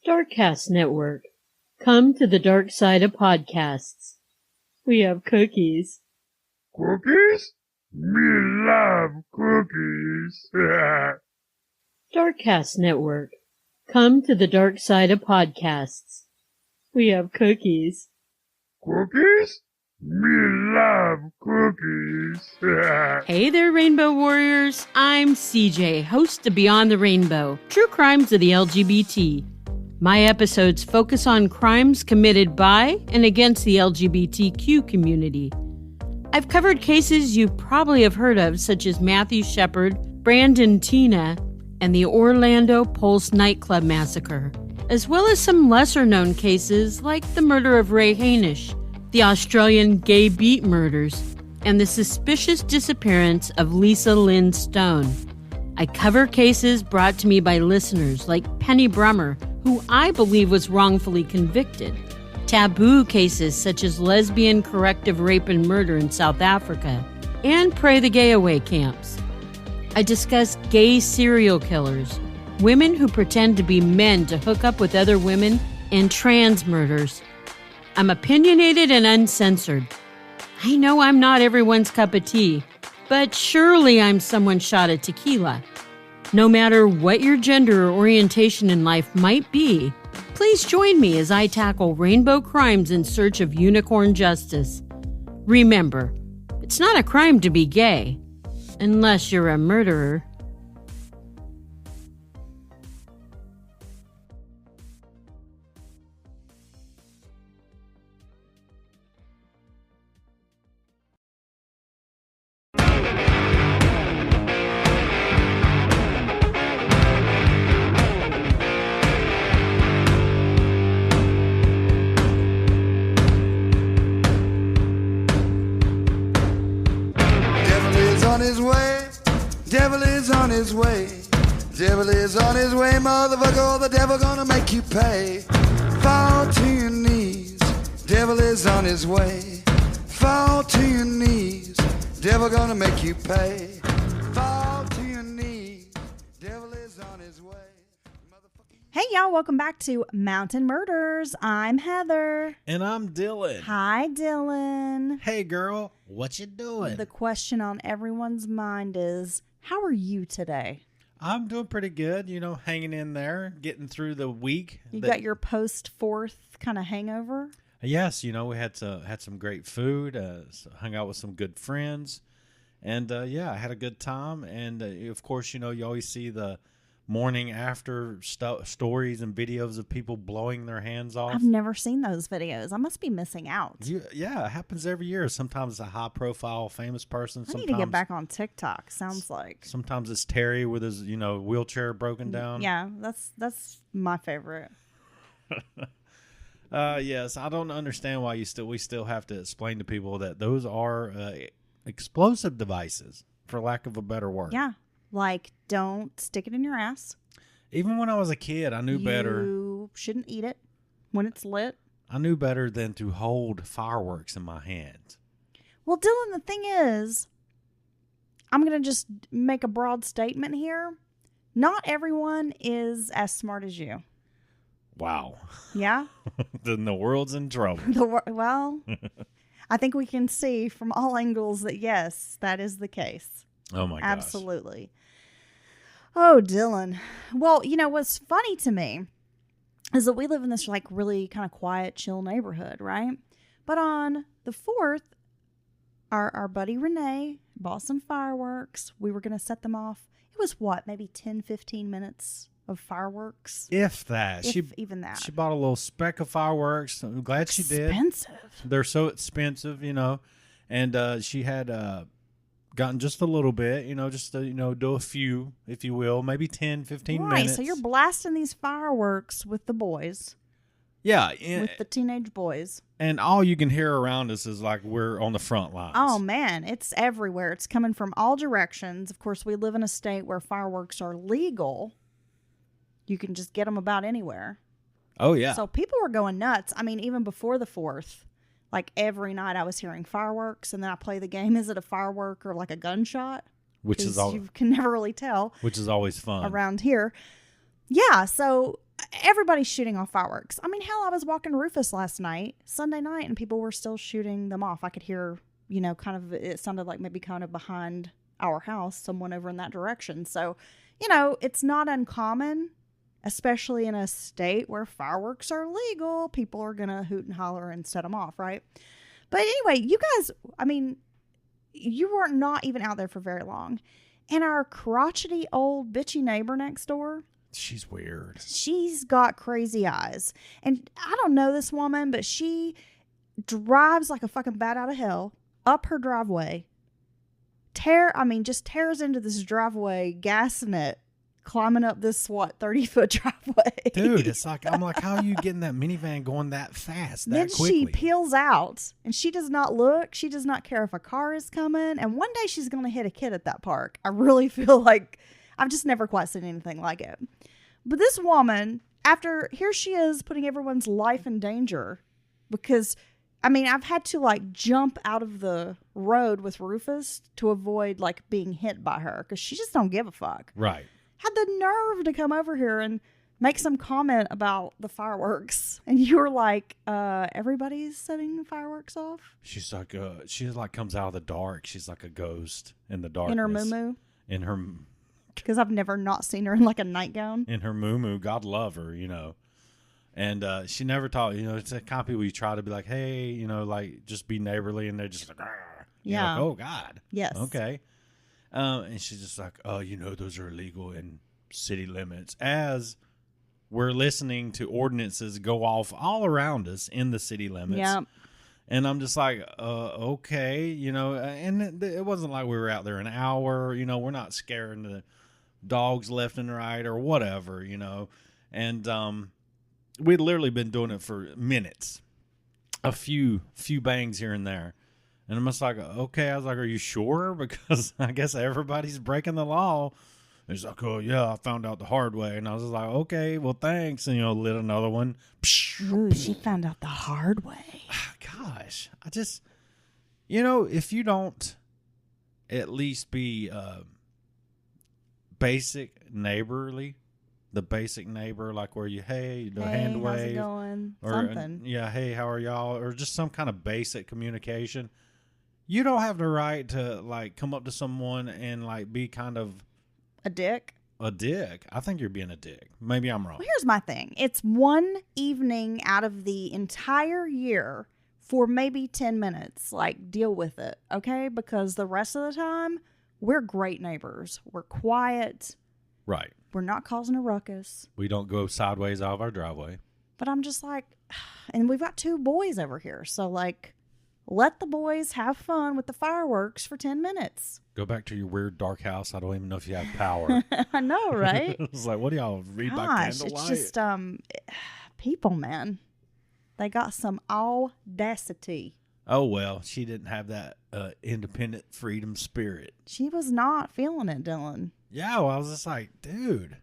Darkcast Network. Come to the dark side of podcasts. We have cookies. Cookies? Me love cookies. Darkcast Network. Come to the dark side of podcasts. We have cookies. Cookies? Me love cookies. Hey there, Rainbow Warriors. I'm CJ, host of Beyond the Rainbow, True Crimes of the LGBT. My episodes focus on crimes committed by and against the LGBTQ community. I've covered cases you probably have heard of, such as Matthew Shepard, Brandon Tina, and the Orlando Pulse nightclub massacre, as well as some lesser-known cases like the murder of Ray Hainish, the Australian gay beat murders, and the suspicious disappearance of Lisa Lynn Stone. I cover cases brought to me by listeners like Penny Brummer, who I believe was wrongfully convicted, taboo cases such as lesbian corrective rape and murder in South Africa, and Pray the Gay Away camps. I discuss gay serial killers, women who pretend to be men to hook up with other women, and trans murders. I'm opinionated and uncensored. I know I'm not everyone's cup of tea, but surely I'm someone's shot at tequila. No matter what your gender or orientation in life might be, please join me as I tackle rainbow crimes in search of unicorn justice. Remember, it's not a crime to be gay, unless you're a murderer. Devil is on his way. Devil is on his way, motherfucker. The devil gonna make you pay. Fall to your knees. Devil is on his way. Fall to your knees. Devil gonna make you pay. Fall to your knees. Devil is on his way. Hey y'all, welcome back to Mountain Murders. I'm Heather. And I'm Dylan. Hi, Dylan. Hey girl, what you doing? The question on everyone's mind is, how are you today? I'm doing pretty good, hanging in there, getting through the week. You got your post-4th kind of hangover? Yes, we had some great food, hung out with some good friends, and I had a good time. And of course, you always see the morning after stories and videos of people blowing their hands off. I've never seen those videos. I must be missing out. Yeah, it happens every year. Sometimes it's a high-profile famous person. I need to get back on TikTok. Sounds like. Sometimes it's Terry with his, wheelchair broken down. Yeah, that's my favorite. Yes, I don't understand why we still have to explain to people that those are explosive devices, for lack of a better word. Yeah. Like, don't stick it in your ass. Even when I was a kid, I knew better. You shouldn't eat it when it's lit. I knew better than to hold fireworks in my hands. Well, Dylan, the thing is, I'm going to just make a broad statement here. Not everyone is as smart as you. Wow. Yeah? Then the world's in trouble. Well, I think we can see from all angles that, yes, that is the case. Oh, my gosh. Absolutely. Oh, Dylan. Well, what's funny to me is that we live in this really kind of quiet, chill neighborhood, right? But on the 4th, our buddy Renee bought some fireworks. We were going to set them off. It was maybe 10, 15 minutes of fireworks? If that. Even that. She bought a little speck of fireworks. I'm glad she did. Expensive. They're so expensive, And she had gotten just a little bit, just to, do a few, if you will, maybe 10, 15 minutes. Right, so you're blasting these fireworks with the boys. Yeah. With the teenage boys. And all you can hear around us is like we're on the front lines. Oh, man, it's everywhere. It's coming from all directions. Of course, we live in a state where fireworks are legal. You can just get them about anywhere. Oh, yeah. So people were going nuts. I mean, even before the 4th, every night I was hearing fireworks, and then I play the game. Is it a firework or like a gunshot? Which is all, you can never really tell. Which is always fun around here. Yeah. So everybody's shooting off fireworks. I mean, hell, I was walking Rufus last night, Sunday night, and people were still shooting them off. I could hear, kind of, it sounded like maybe kind of behind our house, someone over in that direction. So, it's not uncommon, especially in a state where fireworks are legal. People are going to hoot and holler and set them off, right? But anyway, you guys, I mean, you were not even out there for very long. And our crotchety old bitchy neighbor next door, she's weird. She's got crazy eyes. And I don't know this woman, but she drives like a fucking bat out of hell up her driveway. Just tears into this driveway, gassing it, climbing up this 30-foot driveway. Dude, I'm like, how are you getting that minivan going that fast, then quickly? She peels out, and she does not look. She does not care if a car is coming. And one day she's going to hit a kid at that park. I really feel like I've just never quite seen anything like it. But this woman, here she is putting everyone's life in danger because, I've had to jump out of the road with Rufus to avoid being hit by her because she just don't give a fuck. Right. Had the nerve to come over here and make some comment about the fireworks. And you were like, everybody's setting fireworks off? She's like, she comes out of the dark. She's like a ghost in the darkness. In her moo-moo? In her... Because I've never not seen her in a nightgown. In her moo-moo. God love her, And she never taught, it's a kind of people you try to be like, hey, just be neighborly. And they're just like, argh. Yeah. Like, oh, God. Yes. Okay. And she's just like, oh, those are illegal in city limits. As we're listening to ordinances go off all around us in the city limits. Yeah. And I'm just like, okay, and it wasn't like we were out there an hour, we're not scaring the dogs left and right or whatever, and we'd literally been doing it for minutes, a few bangs here and there. And I'm just like, okay, I was like, are you sure? Because I guess everybody's breaking the law. He's like, oh, yeah, I found out the hard way. And I was just like, okay, well, thanks. And, lit another one. Ooh, she found out the hard way. Gosh, I just, if you don't at least be the basic neighbor, like where you, hey, the hand wave. How's it going? Or, something. Hey, how are y'all? Or just some kind of basic communication. You don't have the right to, come up to someone and, be kind of a dick. A dick. I think you're being a dick. Maybe I'm wrong. Well, here's my thing. It's one evening out of the entire year for maybe 10 minutes. Deal with it, okay? Because the rest of the time, we're great neighbors. We're quiet. Right. We're not causing a ruckus. We don't go sideways out of our driveway. But I'm just like, and we've got 2 boys over here. So, let the boys have fun with the fireworks for 10 minutes. Go back to your weird dark house. I don't even know if you have power. I know, right? It's like, what do y'all read by candlelight? It's just people, man. They got some audacity. Oh, well, she didn't have that independent freedom spirit. She was not feeling it, Dylan. Yeah, well, I was just like, dude.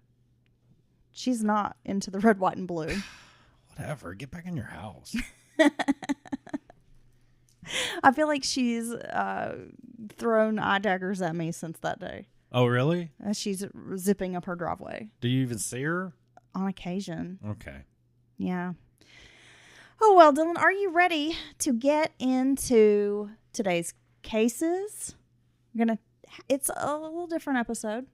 She's not into the red, white, and blue. Whatever. Get back in your house. I feel like she's thrown eye daggers at me since that day. Oh, really? She's zipping up her driveway. Do you even see her? On occasion. Okay. Yeah. Oh, well, Dylan, are you ready to get into today's cases? It's a little different episode.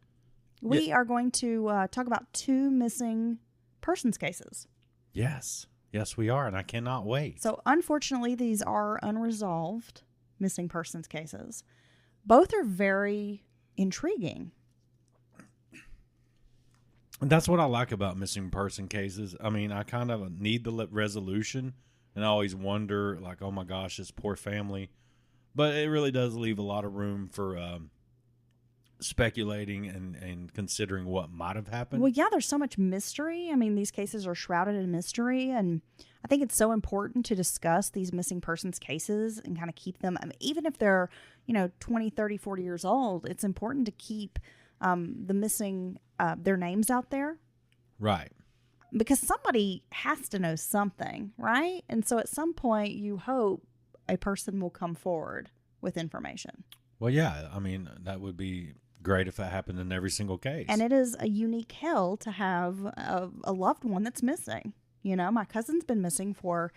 We are going to talk about 2 missing persons cases. Yes. Yes, we are, and I cannot wait. So, unfortunately, these are unresolved missing persons cases. Both are very intriguing. And that's what I like about missing person cases. I mean, I kind of need the resolution, and I always wonder, oh my gosh, this poor family. But it really does leave a lot of room for speculating and considering what might have happened. Well, yeah, there's so much mystery. I mean, these cases are shrouded in mystery, and I think it's so important to discuss these missing persons cases and kind of keep them, even if they're, 20, 30, 40 years old, it's important to keep the missing, their names out there. Right. Because somebody has to know something, right? And so at some point, you hope a person will come forward with information. Well, yeah, I mean, that would be great if it happened in every single case. And it is a unique hell to have a loved one that's missing. You know, my cousin's been missing for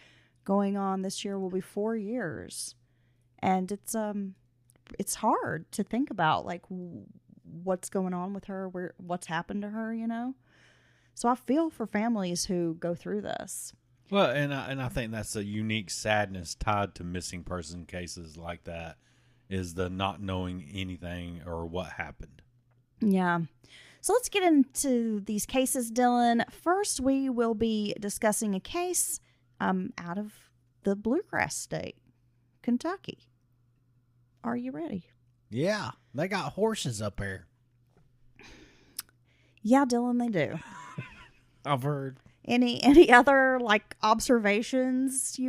going on this year will be 4 years. And it's hard to think about, like, what's going on with her, what's happened to her, you know? So I feel for families who go through this. Well, and I think that's a unique sadness tied to missing person cases like that, is the not knowing anything or what happened. Yeah. So let's get into these cases, Dylan. First, we will be discussing a case out of the bluegrass state, Kentucky. Are you ready? Yeah, they got horses up there. Yeah, Dylan, they do. I've heard. Any other, like, observations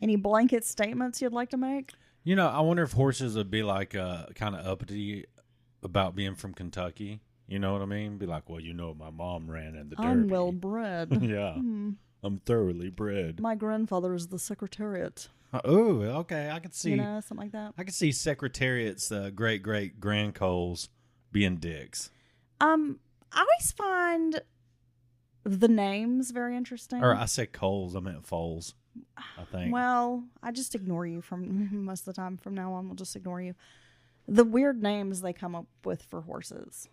any blanket statements you'd like to make? You know, I wonder if horses would be like kind of uppity about being from Kentucky. You know what I mean? Be like, well, you know, my mom ran in the Derby. I'm well bred. Yeah, I'm thoroughly bred. My grandfather is the Secretariat. Oh, okay. I can see. You know, something like that. I can see Secretariat's great grandcoles being dicks. I always find the names very interesting. Or I said coals, I meant foals, I think. Well, I just ignore you from most of the time. From now on, we'll just ignore you. The weird names they come up with for horses.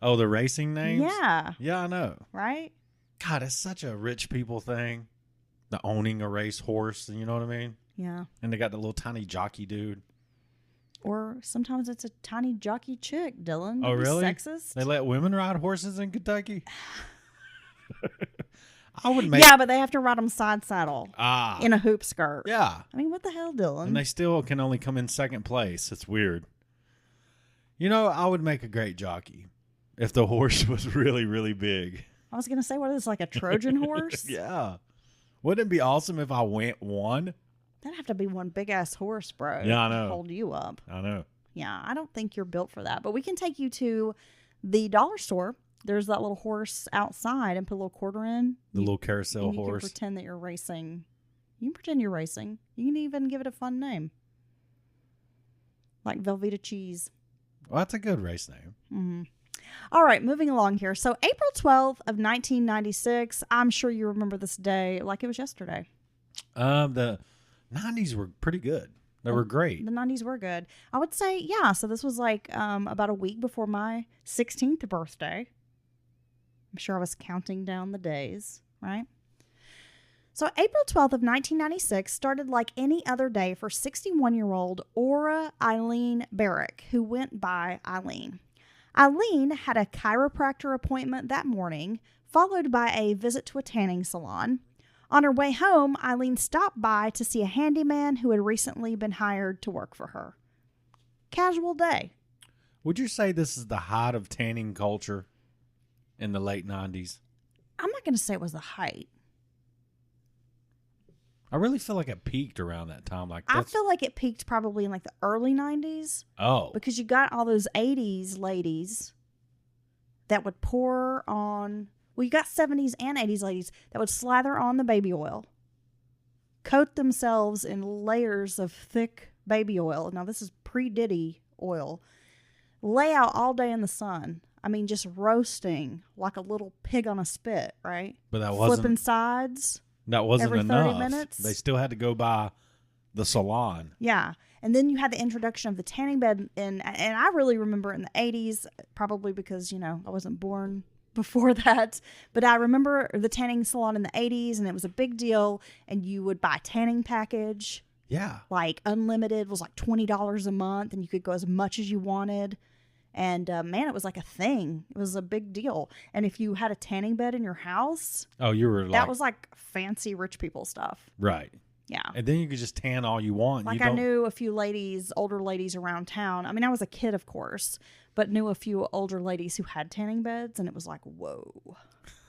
Oh, the racing names? Yeah. Yeah, I know. Right? God, it's such a rich people thing. The owning a race horse, you know what I mean? Yeah. And they got the little tiny jockey dude. Or sometimes it's a tiny jockey chick, Dylan. Oh, really? Sexist. They let women ride horses in Kentucky? I would make... Yeah, but they have to ride them side saddle. Ah. In a hoop skirt. Yeah. I mean, what the hell, Dylan? And they still can only come in second place. It's weird. You know, I would make a great jockey if the horse was really, really big. I was going to say, what is this, like a Trojan horse? Yeah. Wouldn't it be awesome if I won? That'd have to be one big-ass horse, bro. Yeah, I know. Hold you up. I know. Yeah, I don't think you're built for that. But we can take you to the dollar store. There's that little horse outside and put a little quarter in. The little carousel and you horse. can pretend that you're racing. You can pretend you're racing. You can even give it a fun name. Like Velveeta Cheese. Well, that's a good race name. Mm-hmm. All right, moving along here. So April 12th of 1996, I'm sure you remember this day like it was yesterday. The 90s were pretty good. They were great. The 90s were good. I would say, yeah. So this was like about a week before my 16th birthday. I'm sure I was counting down the days, right? So April 12th of 1996 started like any other day for 61-year-old Alyne Barrick, who went by Alyne. Alyne had a chiropractor appointment that morning, followed by a visit to a tanning salon. On her way home, Alyne stopped by to see a handyman who had recently been hired to work for her. Casual day. Would you say this is the height of tanning culture in the late 90s? I'm not going to say it was the height. I really feel like it peaked around that time. I feel like it peaked probably in like the early 90s. Oh. Because you got all those 80s ladies that would pour on... Well, you got 70s and 80s ladies that would slather on the baby oil, coat themselves in layers of thick baby oil. Now, this is pre-Diddy oil. Lay out all day in the sun. I mean, just roasting like a little pig on a spit, right? But that wasn't... Flipping sides. That wasn't every 30 enough. minutes. They still had to go by the salon. Yeah. And then you had the introduction of the tanning bed. And I really remember in the 80s, probably because, you know, I wasn't born before that. But I remember the tanning salon in the 80s, and it was a big deal. And you would buy a tanning package. Yeah. Like unlimited was like $20 a month, and you could go as much as you wanted. And man, it was like a thing. It was a big deal. And if you had a tanning bed in your house, oh, you were like... that was like fancy rich people stuff. Right. Yeah. And then you could just tan all you want. Like I knew a few ladies, older ladies around town. I mean, I was a kid, of course, but knew a few older ladies who had tanning beds. And it was like, whoa,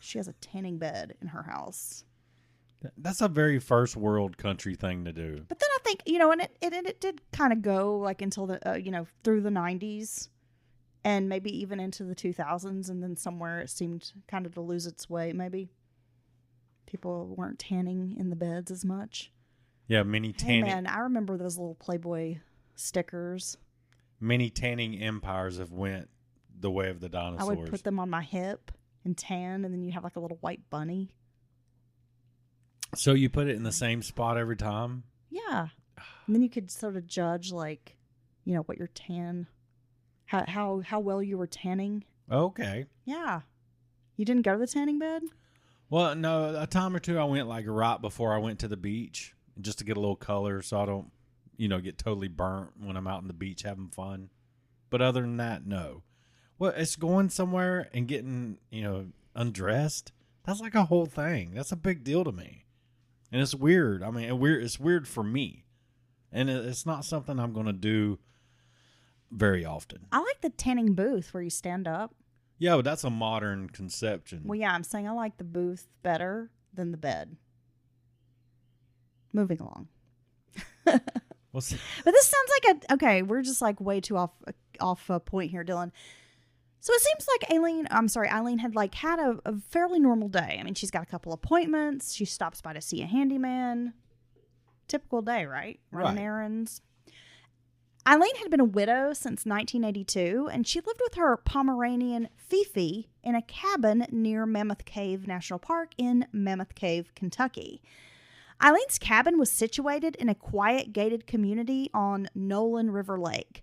she has a tanning bed in her house. That's a very first world country thing to do. But then I think, you know, and it did kind of go like until the, you know, through the 90s. And maybe even into the 2000s, and then somewhere it seemed kind of to lose its way, maybe. People weren't tanning in the beds as much. Yeah, mini tanning. Hey man, I remember those little Playboy stickers. many tanning empires have went the way of the I dinosaurs. would put them on my hip and tan, and then you have like a little white bunny. So you put it in the same spot every time? Yeah. And then you could sort of judge, like, you know, what your tan, how well you were tanning. Okay. Yeah. You didn't go to the tanning bed? Well, no, a time or two I went like right before I went to the beach just to get a little color so I don't, get totally burnt when I'm out on the beach having fun. But other than that, no. Well, it's going somewhere and getting, undressed. That's like a whole thing. That's a big deal to me. And it's weird. I mean, it's weird for me. And it's not something I'm going to do very often. I like the tanning booth where you stand up. Yeah, but that's a modern conception. Well, yeah, I'm saying I like the booth better than the bed. Moving along. But this sounds like okay, we're just like way too off point here, Dylan. So it seems like Alyne had had a fairly normal day. I mean, she's got a couple appointments. She stops by to see a handyman. Typical day, right? Running errands. Alyne had been a widow since 1982, and she lived with her Pomeranian Fifi in a cabin near Mammoth Cave National Park in Mammoth Cave, Kentucky. Alyne's cabin was situated in a quiet gated community on Nolan River Lake.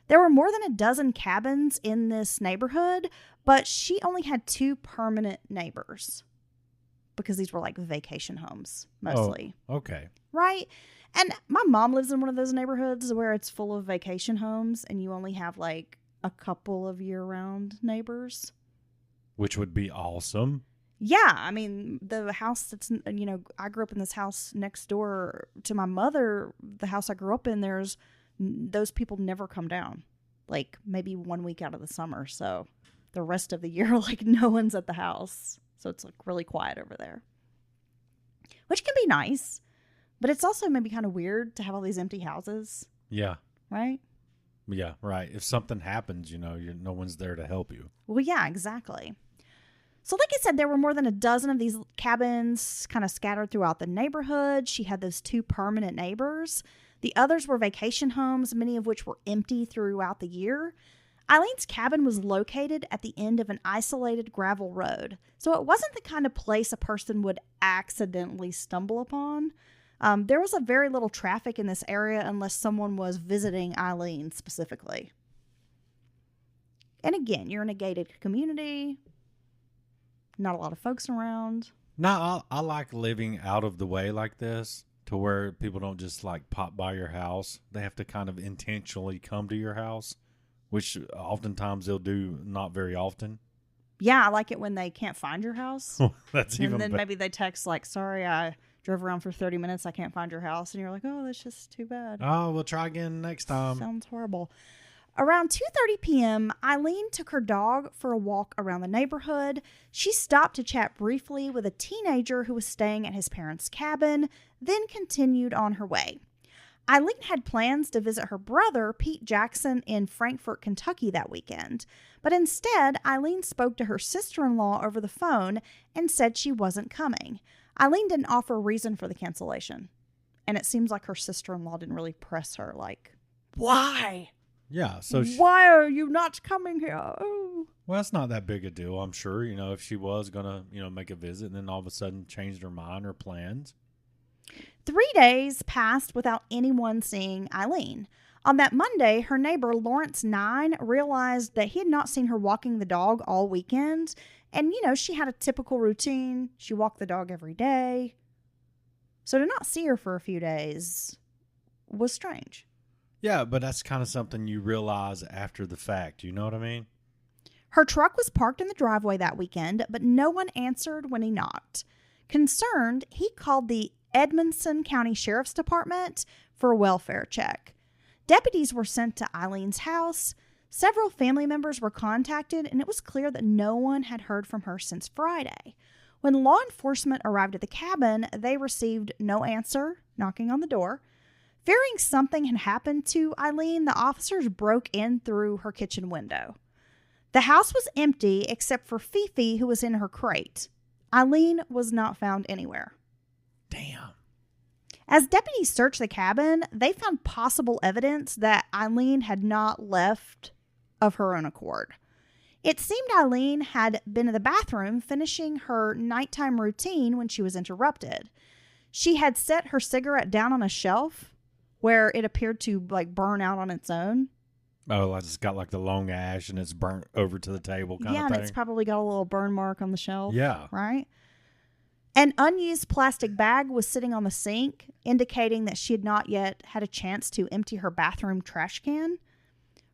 There were more than a dozen cabins in this neighborhood, but she only had 2 permanent neighbors because these were like vacation homes mostly. Oh, okay. Right? And my mom lives in one of those neighborhoods where it's full of vacation homes and you only have like a couple of year-round neighbors. Which would be awesome. Yeah, I mean, the house that's, I grew up in this house next door to my mother. The house I grew up in, those people never come down. Like maybe 1 week out of the summer. So the rest of the year, like no one's at the house. So it's like really quiet over there. Which can be nice. But it's also maybe kind of weird to have all these empty houses. Yeah. Right? Yeah, right. If something happens, no one's there to help you. Well, yeah, exactly. So like I said, there were more than a dozen of these cabins kind of scattered throughout the neighborhood. She had those 2 permanent neighbors. The others were vacation homes, many of which were empty throughout the year. Alyne's cabin was located at the end of an isolated gravel road. So it wasn't the kind of place a person would accidentally stumble upon. There was a very little traffic in this area unless someone was visiting Alyne specifically. And again, you're in a gated community. Not a lot of folks around. No, I like living out of the way like this to where people don't just like pop by your house. They have to kind of intentionally come to your house, which oftentimes they'll do not very often. Yeah, I like it when they can't find your house. That's even And then better. maybe they text like, sorry, I drove around for 30 minutes. I can't find your house. And you're like, oh, that's just too bad. Oh, we'll try again next time. Sounds horrible. Around 2:30 p.m., Alyne took her dog for a walk around the neighborhood. She stopped to chat briefly with a teenager who was staying at his parents' cabin, then continued on her way. Alyne had plans to visit her brother, Pete Jackson, in Frankfort, Kentucky that weekend. But instead, Alyne spoke to her sister-in-law over the phone and said she wasn't coming. Alyne didn't offer a reason for the cancellation. And it seems like her sister-in-law didn't really press her, like, why? Yeah. So Why are you not coming here? Oh. well, it's not that big a deal, I'm sure. If she was going to, make a visit and then all of a sudden changed her mind or plans. 3 days passed without anyone seeing Alyne. On that Monday, her neighbor, Lawrence 9, realized that he had not seen her walking the dog all weekend. And, she had a typical routine. She walked the dog every day. So to not see her for a few days was strange. Yeah, but that's kind of something you realize after the fact. You know what I mean? Her truck was parked in the driveway that weekend, but no one answered when he knocked. Concerned, he called the Edmonson County Sheriff's Department for a welfare check. Deputies were sent to Alyne's house. Several family members were contacted, and it was clear that no one had heard from her since Friday. When law enforcement arrived at the cabin, they received no answer, knocking on the door. Fearing something had happened to Alyne, the officers broke in through her kitchen window. The house was empty except for Fifi, who was in her crate. Alyne was not found anywhere. Damn. As deputies searched the cabin, they found possible evidence that Alyne had not left of her own accord. It seemed Alyne had been in the bathroom finishing her nighttime routine when she was interrupted. She had set her cigarette down on a shelf where it appeared to like burn out on its own. Oh, I just got like the long ash and it's burnt over to the table kind of Yeah, thing. and it's probably got a little burn mark on the shelf. Yeah. Right? An unused plastic bag was sitting on the sink, indicating that she had not yet had a chance to empty her bathroom trash can.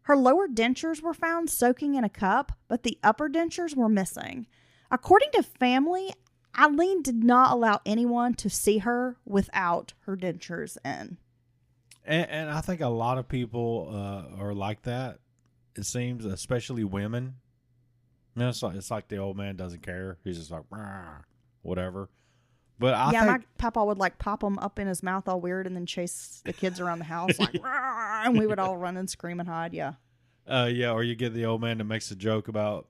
Her lower dentures were found soaking in a cup, but the upper dentures were missing. According to family, Alyne did not allow anyone to see her without her dentures in. And I think a lot of people are like that. It seems, especially women. You know, it's like the old man doesn't care. He's just like, "Rah," whatever. But I think my papa would like pop them up in his mouth all weird and then chase the kids around the house like, "Rah," and we would all run and scream and hide. Yeah. yeah, or you get the old man that makes a joke about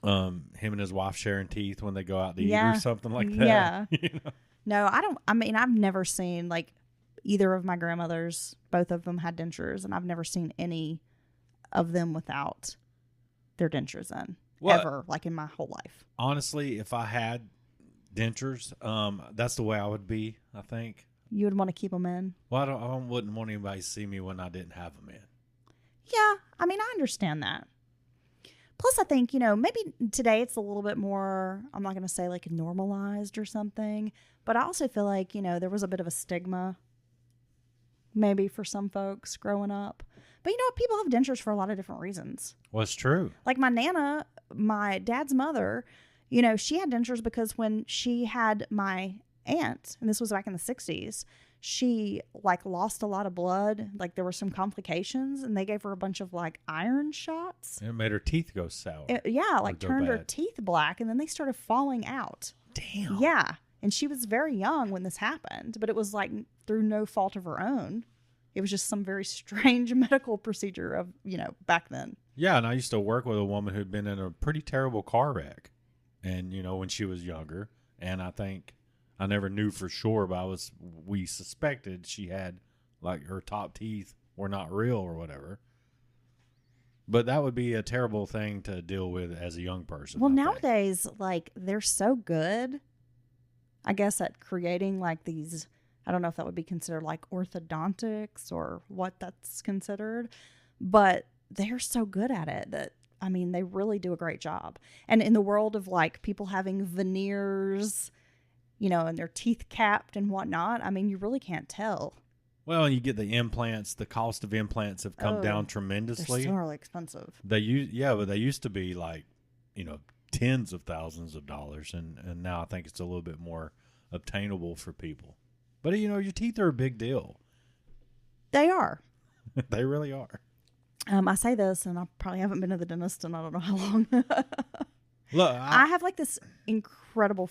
him and his wife sharing teeth when they go out to eat or something like that. Yeah. You know? No, I've never seen like either of my grandmothers. Both of them had dentures, and I've never seen any of them without their dentures in. Well, ever, like in my whole life. Honestly, if I had dentures, that's the way I would be, I think. You would want to keep them in? Well, I wouldn't want anybody to see me when I didn't have them in. Yeah, I mean, I understand that. Plus, I think, maybe today it's a little bit more, I'm not going to say like normalized or something, but I also feel like, there was a bit of a stigma maybe for some folks growing up. But you know what? People have dentures for a lot of different reasons. Well, it's true. Like my Nana, my dad's mother, she had dentures because when she had my aunt, and this was back in the 60s, she like lost a lot of blood. Like there were some complications and they gave her a bunch of like iron shots. It made her teeth go sour. Like turned her teeth black, and then they started falling out. Damn. Yeah. And she was very young when this happened, but it was like through no fault of her own. It was just some very strange medical procedure of, back then. Yeah, and I used to work with a woman who'd been in a pretty terrible car wreck. And, when she was younger. And I think, I never knew for sure, but we suspected she had, like, her top teeth were not real or whatever. But that would be a terrible thing to deal with as a young person. Well, nowadays, like, they're so good, I guess, at creating, like, these... I don't know if that would be considered like orthodontics or what that's considered, but they're so good at it that, they really do a great job. And in the world of like people having veneers, and their teeth capped and whatnot, you really can't tell. Well, and you get the implants, the cost of implants have come down tremendously. They're so really expensive. But they used to be like, tens of thousands of dollars. And now I think it's a little bit more obtainable for people. But, your teeth are a big deal. They are. They really are. I say this, and I probably haven't been to the dentist in I don't know how long. Look, I have like this incredible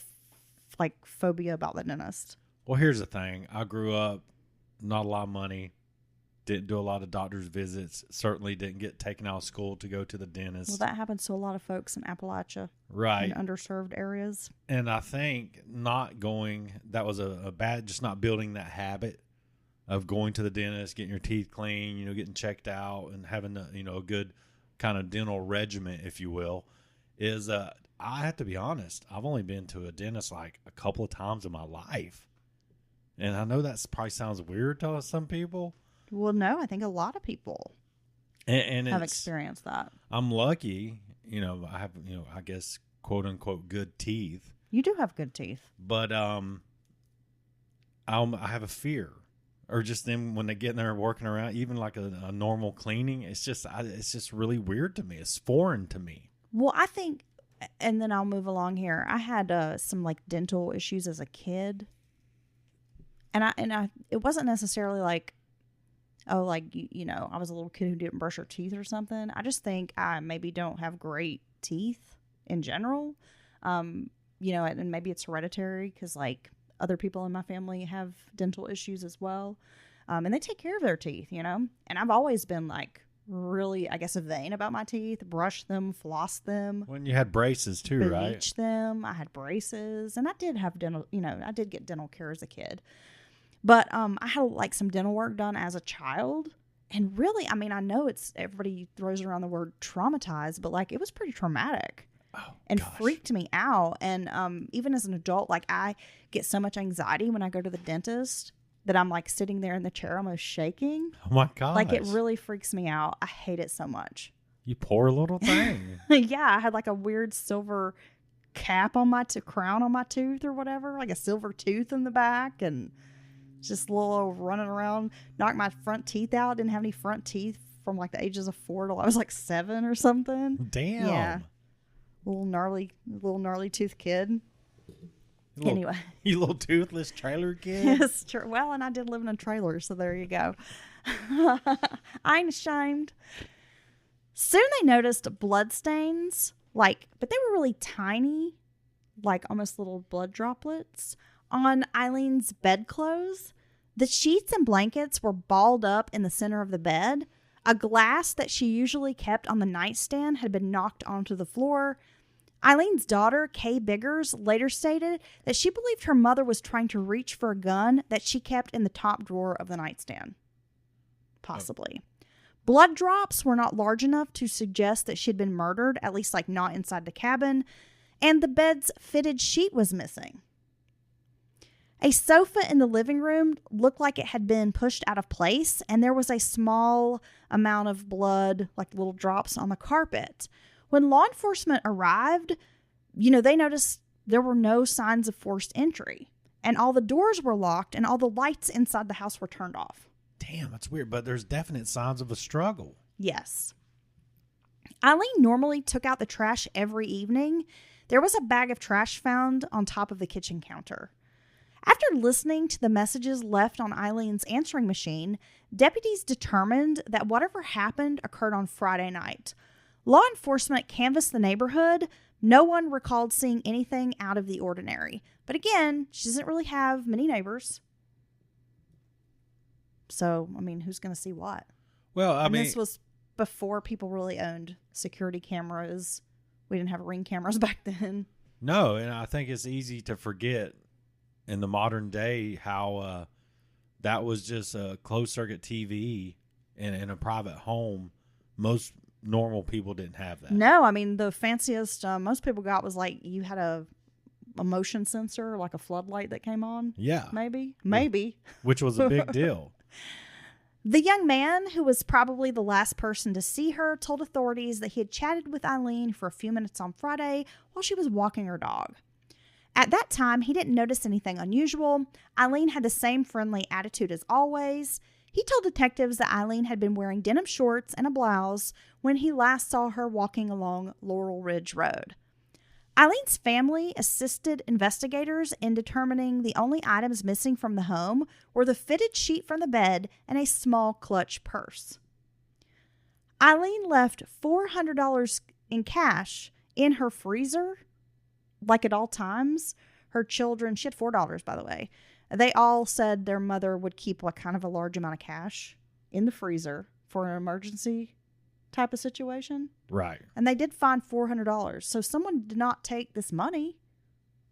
phobia about the dentist. Well, here's the thing. I grew up, not a lot of money, didn't do a lot of doctor's visits, certainly didn't get taken out of school to go to the dentist. Well, that happens to a lot of folks in Appalachia. Right. In underserved areas. And I think not going, that was a bad, just not building that habit of going to the dentist, getting your teeth clean, getting checked out and having a good kind of dental regimen, if you will, is I have to be honest, I've only been to a dentist like a couple of times in my life. And I know that probably sounds weird to some people. Well, no, I think a lot of people have experienced that. I'm lucky, I have, I guess, quote unquote, good teeth. You do have good teeth. But I have a fear. Or just them when they get in there working around, even like a normal cleaning, it's just really weird to me. It's foreign to me. Well, I think, and then I'll move along here. I had some like dental issues as a kid. And I it wasn't necessarily like, oh, like, I was a little kid who didn't brush her teeth or something. I just think I maybe don't have great teeth in general. And maybe it's hereditary because, like, other people in my family have dental issues as well. And they take care of their teeth, And I've always been, like, really, I guess, vain about my teeth. Brush them, floss them. When you had braces, too, right? Bleach them. I had braces. And I did have dental, I did get dental care as a kid. But I had like some dental work done as a child. And really, I mean, I know everybody throws around the word traumatized, but like it was pretty traumatic and freaked me out. And even as an adult, like I get so much anxiety when I go to the dentist that I'm like sitting there in the chair almost shaking. Oh my gosh. Like it really freaks me out. I hate it so much. You poor little thing. Yeah, I had like a weird silver cap on my crown on my tooth or whatever, like a silver tooth in the back, and just a little running around, knocked my front teeth out. Didn't have any front teeth from like the ages of 4 till I was like 7 or something. Damn. Yeah. Little gnarly tooth kid. Anyway. You little toothless trailer kid. Yes, true. Well, and I did live in a trailer, so there you go. I ain't ashamed. Soon they noticed blood stains, but they were really tiny, like almost little blood droplets, on Eileen's bedclothes. The sheets and blankets were balled up in the center of the bed. A glass that she usually kept on the nightstand had been knocked onto the floor. Eileen's daughter, Kay Biggers, later stated that she believed her mother was trying to reach for a gun that she kept in the top drawer of the nightstand. Possibly. Blood drops were not large enough to suggest that she'd been murdered, at least like not inside the cabin, and the bed's fitted sheet was missing. A sofa in the living room looked like it had been pushed out of place, and there was a small amount of blood, like little drops, on the carpet. When law enforcement arrived, they noticed there were no signs of forced entry, and all the doors were locked, and all the lights inside the house were turned off. Damn, that's weird, but there's definite signs of a struggle. Yes. Alyne normally took out the trash every evening. There was a bag of trash found on top of the kitchen counter. After listening to the messages left on Eileen's answering machine, deputies determined that whatever happened occurred on Friday night. Law enforcement canvassed the neighborhood. No one recalled seeing anything out of the ordinary. But again, she doesn't really have many neighbors. So, I mean, who's going to see what? Well, I mean, this was before people really owned security cameras. We didn't have Ring cameras back then. No, and I think it's easy to forget in the modern day how that was just a closed-circuit TV in a private home. Most normal people didn't have that. No, I mean, the fanciest most people got was like you had a motion sensor, like a floodlight that came on. Yeah. Maybe. Which was a big deal. The young man, who was probably the last person to see her, told authorities that he had chatted with Alyne for a few minutes on Friday while she was walking her dog. At that time, he didn't notice anything unusual. Alyne had the same friendly attitude as always. He told detectives that Alyne had been wearing denim shorts and a blouse when he last saw her walking along Laurel Ridge Road. Eileen's family assisted investigators in determining the only items missing from the home were the fitted sheet from the bed and a small clutch purse. Alyne left $400 in cash in her freezer, like at all times. Her children, she had $4, by the way. They all said their mother would keep like kind of a large amount of cash in the freezer for an emergency type of situation. Right. And they did find $400. So someone did not take this money.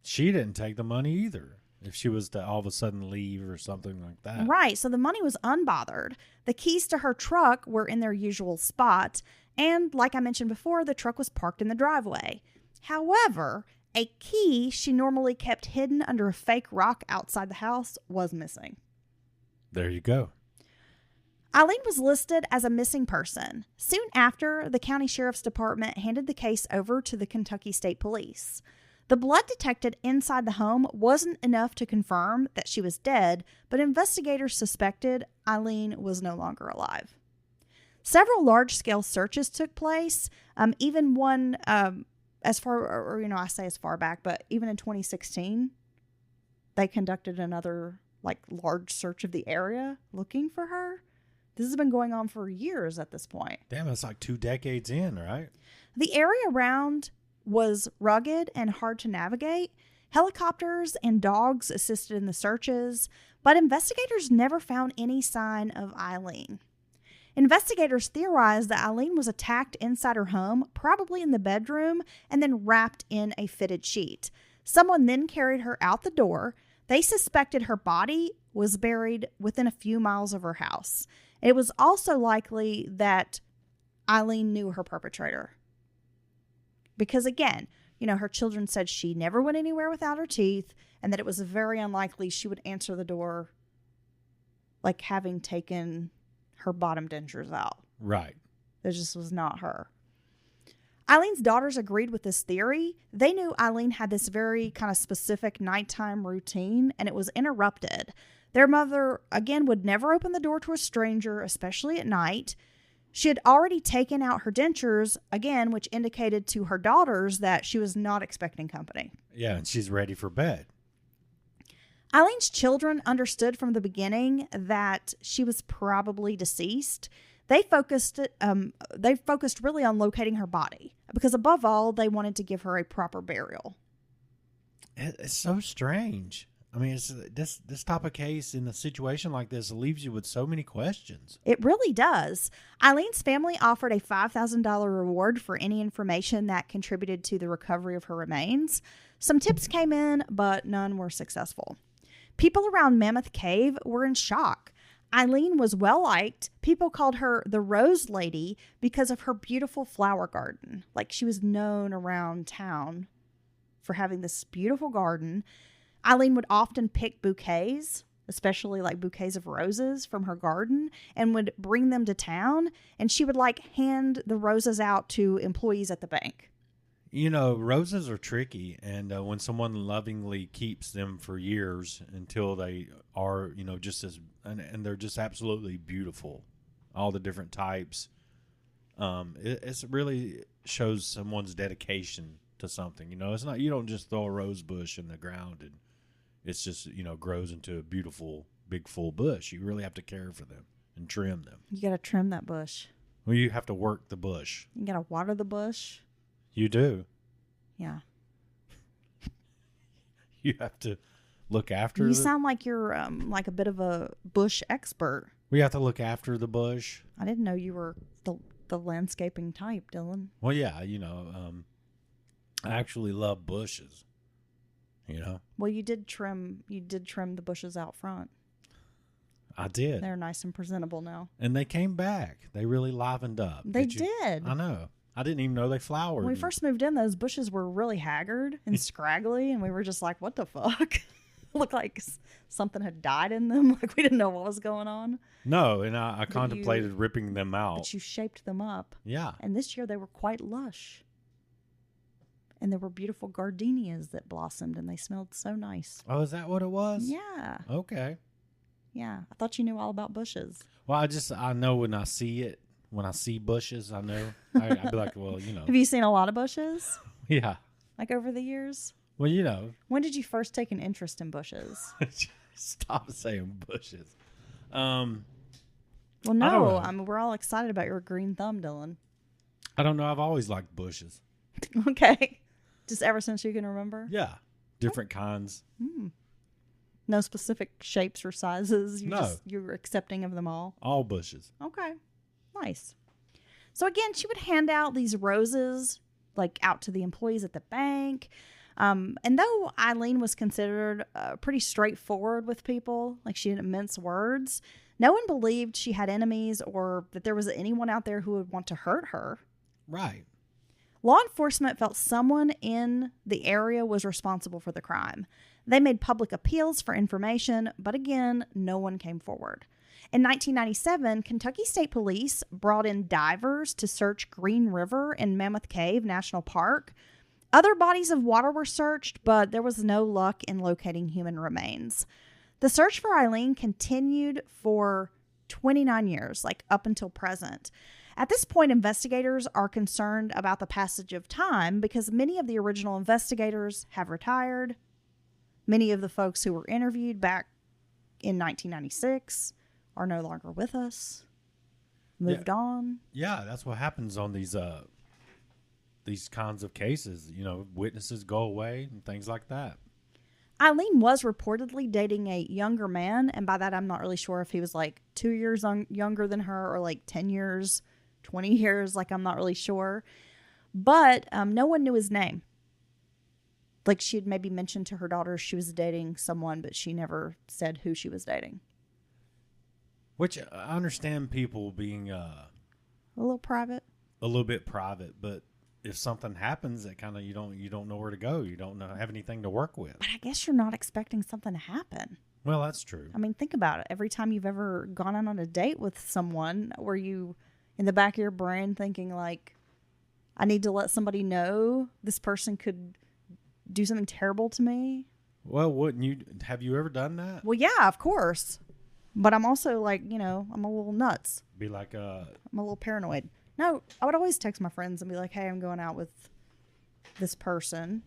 She didn't take the money either, if she was to all of a sudden leave or something like that. Right. So the money was unbothered. The keys to her truck were in their usual spot. And like I mentioned before, the truck was parked in the driveway. However, a key she normally kept hidden under a fake rock outside the house was missing. There you go. Alyne was listed as a missing person. Soon after, the county sheriff's department handed the case over to the Kentucky State Police. The blood detected inside the home wasn't enough to confirm that she was dead, but investigators suspected Alyne was no longer alive. Several large-scale searches took place, even one as far back, but even in 2016, they conducted another large search of the area looking for her. This has been going on for years at this point. Damn, it's like 2 decades in, right? The area around was rugged and hard to navigate. Helicopters and dogs assisted in the searches, but investigators never found any sign of Alyne. Investigators theorized that Alyne was attacked inside her home, probably in the bedroom, and then wrapped in a fitted sheet. Someone then carried her out the door. They suspected her body was buried within a few miles of her house. It was also likely that Alyne knew her perpetrator. Because again, her children said she never went anywhere without her teeth, and that it was very unlikely she would answer the door like having taken her bottom dentures out. Right. That just was not her. Eileen's daughters agreed with this theory. They knew Alyne had this very kind of specific nighttime routine, and it was interrupted. Their mother, again, would never open the door to a stranger, especially at night. She had already taken out her dentures, again, which indicated to her daughters that she was not expecting company. Yeah, and she's ready for bed. Eileen's children understood from the beginning that she was probably deceased. They focused really on locating her body because, above all, they wanted to give her a proper burial. It's so strange. I mean, it's this type of case in a situation like this leaves you with so many questions. It really does. Eileen's family offered a $5,000 reward for any information that contributed to the recovery of her remains. Some tips came in, but none were successful. People around Mammoth Cave were in shock. Alyne was well liked. People called her the Rose Lady because of her beautiful flower garden. Like, she was known around town for having this beautiful garden. Alyne would often pick bouquets, especially like bouquets of roses from her garden, and would bring them to town. And she would hand the roses out to employees at the bank. Roses are tricky, and when someone lovingly keeps them for years until they are, just as, and they're just absolutely beautiful, all the different types, it really shows someone's dedication to something. It's not, you don't just throw a rose bush in the ground and it's just, grows into a beautiful, big, full bush. You really have to care for them and trim them. You got to trim that bush. Well, you have to work the bush. You got to water the bush. You do. Yeah. You have to look after You sound like you're like a bit of a bush expert. We have to look after the bush. I didn't know you were the landscaping type, Dylan. Well, yeah, I actually love bushes. Well, you did trim the bushes out front. I did. They're nice and presentable now. And they came back. They really livened up. They did. I know. I didn't even know they flowered. When we first moved in, those bushes were really haggard and scraggly, and we were just like, what the fuck? Looked like something had died in them. Like, we didn't know what was going on. No, and I contemplated ripping them out. But you shaped them up. Yeah. And this year they were quite lush. And there were beautiful gardenias that blossomed, and they smelled so nice. Oh, is that what it was? Yeah. Okay. Yeah. I thought you knew all about bushes. Well, I know when I see it. When I see bushes, I know. I'd be like, well, Have you seen a lot of bushes? Yeah. Like over the years? Well, When did you first take an interest in bushes? Stop saying bushes. Well, no. We're all excited about your green thumb, Dylan. I don't know. I've always liked bushes. Okay. Just ever since you can remember? Yeah. Different kinds. No specific shapes or sizes? No. You're accepting of them all? All bushes. Okay. Nice. So again, she would hand out these roses out to the employees at the bank. And though Alyne was considered pretty straightforward with people, like she didn't mince words, no one believed she had enemies or that there was anyone out there who would want to hurt her. Right. Law enforcement felt someone in the area was responsible for the crime. They made public appeals for information, but again, no one came forward. In 1997, Kentucky State Police brought in divers to search Green River in Mammoth Cave National Park. Other bodies of water were searched, but there was no luck in locating human remains. The search for Alyne continued for 29 years, up until present. At this point, investigators are concerned about the passage of time because many of the original investigators have retired. Many of the folks who were interviewed back in 1996 are no longer with us, moved on. Yeah, that's what happens on these kinds of cases. Witnesses go away and things like that. Alyne was reportedly dating a younger man, and by that I'm not really sure if he was 2 years younger than her or 10 years, 20 years, I'm not really sure. But no one knew his name. Like she had maybe mentioned to her daughter she was dating someone, but she never said who she was dating. Which I understand people being A little private. a little bit private, but if something happens, that kind of you don't know where to go. You don't have anything to work with. But I guess you're not expecting something to happen. Well, that's true. I mean, think about it. Every time you've ever gone out on a date with someone, were you in the back of your brain thinking like, I need to let somebody know this person could do something terrible to me? Well, wouldn't you? Have you ever done that? Well, yeah, of course. But I'm also like, I'm a little nuts. Be like, I'm a little paranoid. No, I would always text my friends and be like, hey, I'm going out with this person.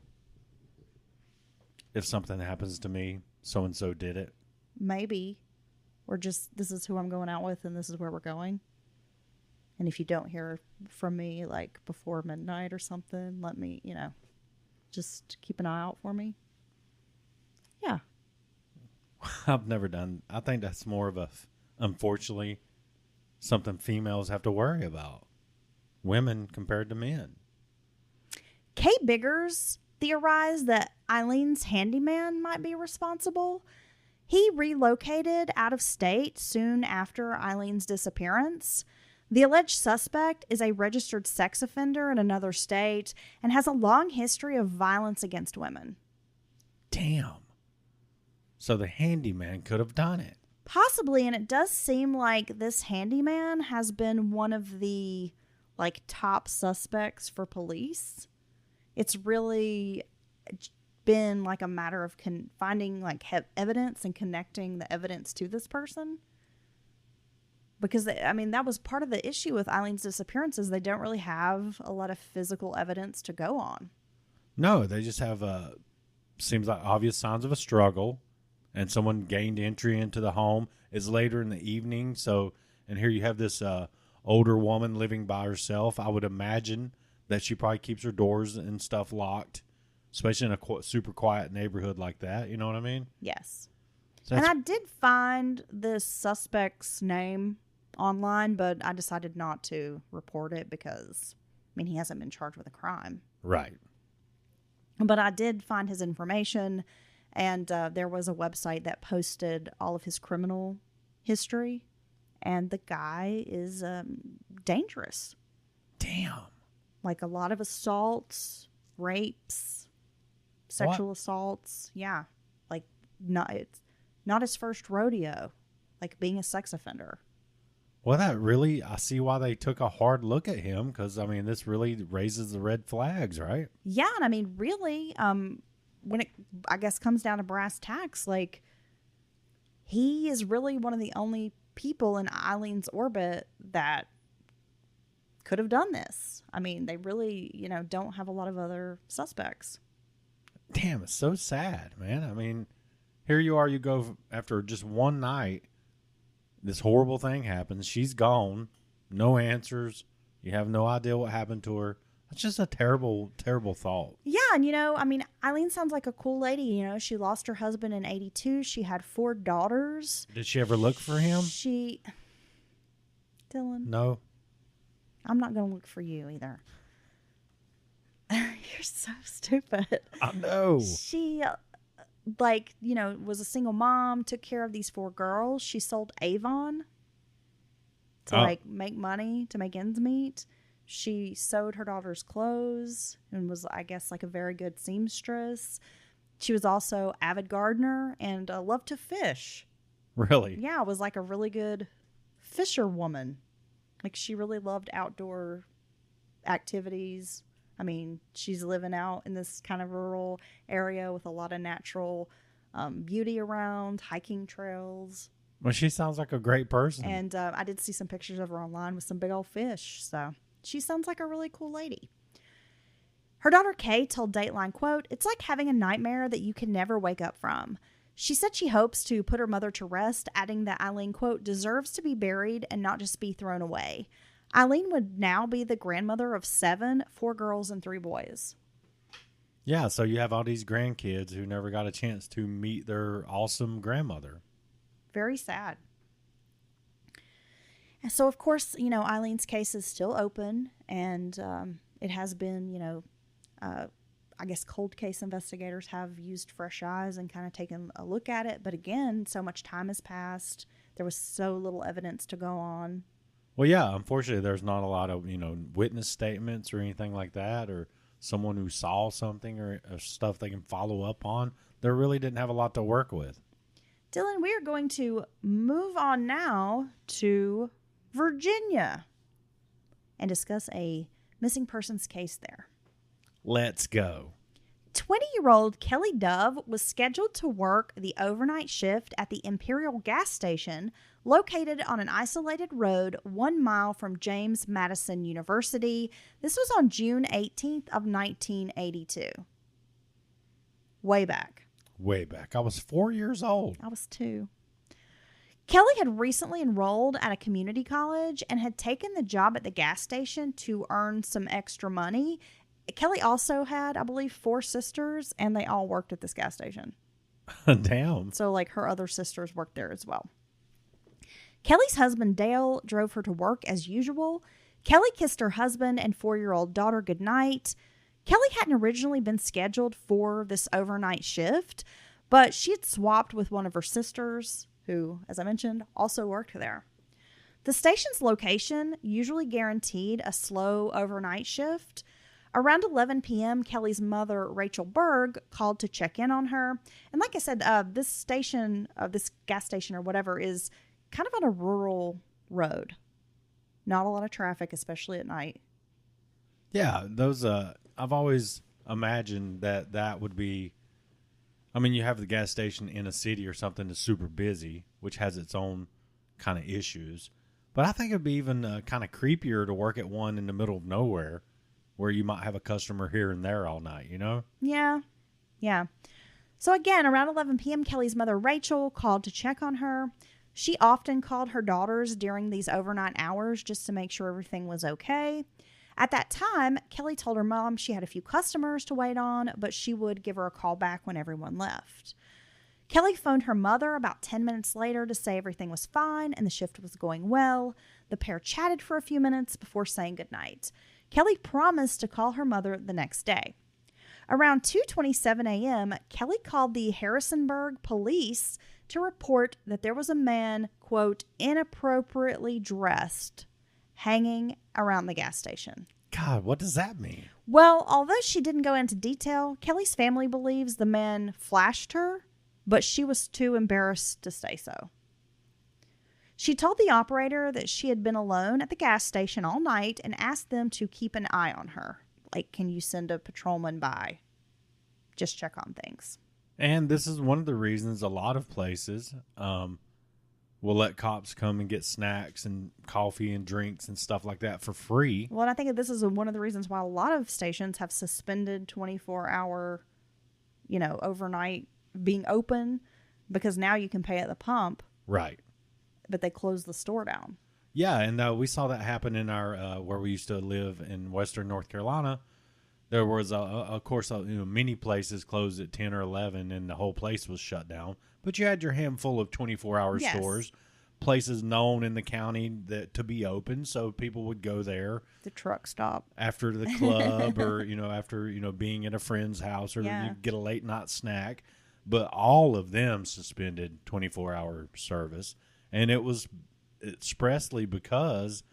if something happens to me, so and so did it. Maybe. Or just, this is who I'm going out with and this is where we're going. And if you don't hear from me like before midnight or something, let me, just keep an eye out for me. Yeah. I've never done. I think that's more of unfortunately, something females have to worry about. Women compared to men. Kay Biggers theorized that Alyne's handyman might be responsible. He relocated out of state soon after Alyne's disappearance. The alleged suspect is a registered sex offender in another state and has a long history of violence against women. Damn. So the handyman could have done it. Possibly, and it does seem like this handyman has been one of the top suspects for police. It's really been a matter of finding evidence and connecting the evidence to this person. Because, that was part of the issue with Alyne's disappearance is they don't really have a lot of physical evidence to go on. No, they just have seems like obvious signs of a struggle, and someone gained entry into the home. It's later in the evening, and here you have this older woman living by herself. I would imagine that she probably keeps her doors and stuff locked, especially in a super quiet neighborhood like that. You know what I mean? Yes. So and I did find this suspect's name online, but I decided not to report it because, he hasn't been charged with a crime. Right. But I did find his information, and there was a website that posted all of his criminal history, and the guy is dangerous. Damn. A lot of assaults, rapes, sexual assaults. Yeah. It's not his first rodeo, being a sex offender. Well, I see why they took a hard look at him, because, this really raises the red flags, right? Yeah, and really, when it, I guess, comes down to brass tacks, he is really one of the only people in Alyne's orbit that could have done this. They really, don't have a lot of other suspects. Damn, it's so sad, man. Here you are, you go after just one night, this horrible thing happens. She's gone. No answers. You have no idea what happened to her. It's just a terrible, terrible thought. Yeah, and Alyne sounds like a cool lady. She lost her husband in 1982. She had 4 daughters. Did she ever look for him? Dylan. No. I'm not going to look for you either. You're so stupid. I know. She... was a single mom, took care of these 4 girls. She sold Avon to make money, to make ends meet. She sewed her daughter's clothes and was, I guess, a very good seamstress. She was also avid gardener and loved to fish. Really? Yeah, was a really good fisherwoman. She really loved outdoor activities. She's living out in this kind of rural area with a lot of natural beauty around, hiking trails. Well, she sounds like a great person. And I did see some pictures of her online with some big old fish. So she sounds like a really cool lady. Her daughter Kay told Dateline, quote, "It's like having a nightmare that you can never wake up from." She said she hopes to put her mother to rest, adding that Alyne, quote, "deserves to be buried and not just be thrown away." Alyne would now be the grandmother of 7, 4 girls and 3 boys. Yeah, so you have all these grandkids who never got a chance to meet their awesome grandmother. Very sad. And so, of course, Alyne's case is still open, and it has been, I guess cold case investigators have used fresh eyes and kind of taken a look at it. But again, so much time has passed. There was so little evidence to go on. Well, yeah, unfortunately, there's not a lot of, witness statements or anything like that, or someone who saw something or stuff they can follow up on. They really didn't have a lot to work with. Dylan, we are going to move on now to Virginia and discuss a missing persons case there. Let's go. 20-year-old Kelly Dove was scheduled to work the overnight shift at the Imperial gas station located on an isolated road 1 mile from James Madison University. This was on June 18th of 1982. Way back. Way back. I was 4 years old. I was 2. Kelly had recently enrolled at a community college and had taken the job at the gas station to earn some extra money. Kelly also had, I believe, 4 sisters, and they all worked at this gas station. Damn. So, like, her other sisters worked there as well. Kelly's husband, Dale, drove her to work as usual. Kelly kissed her husband and 4-year-old daughter goodnight. Kelly hadn't originally been scheduled for this overnight shift, but she had swapped with one of her sisters, who, as I mentioned, also worked there. The station's location usually guaranteed a slow overnight shift. Around 11 p.m., Kelly's mother, Rachel Berg, called to check in on her. And like I said, this gas station or whatever is kind of on a rural road. Not a lot of traffic, especially at night. Yeah, those, I've always imagined that would be, you have the gas station in a city or something that's super busy, which has its own kind of issues. But I think it'd be even kind of creepier to work at one in the middle of nowhere, where you might have a customer here and there all night, Yeah. So again, around 11 p.m., Kelly's mother, Rachel, called to check on her. She often called her daughters during these overnight hours just to make sure everything was okay. At that time, Kelly told her mom she had a few customers to wait on, but she would give her a call back when everyone left. Kelly phoned her mother about 10 minutes later to say everything was fine and the shift was going well. The pair chatted for a few minutes before saying goodnight. Kelly promised to call her mother the next day. Around 2:27 a.m., Kelly called the Harrisonburg police to report that there was a man, quote, inappropriately dressed, hanging around the gas station. God, what does that mean? Well, although she didn't go into detail, Kelly's family believes the man flashed her, but she was too embarrassed to say so. She told the operator that she had been alone at the gas station all night and asked them to keep an eye on her. Like, can you send a patrolman by? Just check on things. And this is one of the reasons a lot of places will let cops come and get snacks and coffee and drinks and stuff like that for free. Well, and I think that this is one of the reasons why a lot of stations have suspended 24-hour, overnight being open, because now you can pay at the pump. Right. But they closed the store down. Yeah, and we saw that happen in our where we used to live in Western North Carolina. There was, of course, many places closed at 10 or 11, and the whole place was shut down. But you had your handful of 24-hour stores, places known in the county to be open, so people would go there. The truck stop. After the club or, after, being at a friend's house or you get a late-night snack. But all of them suspended 24-hour service, and it was expressly because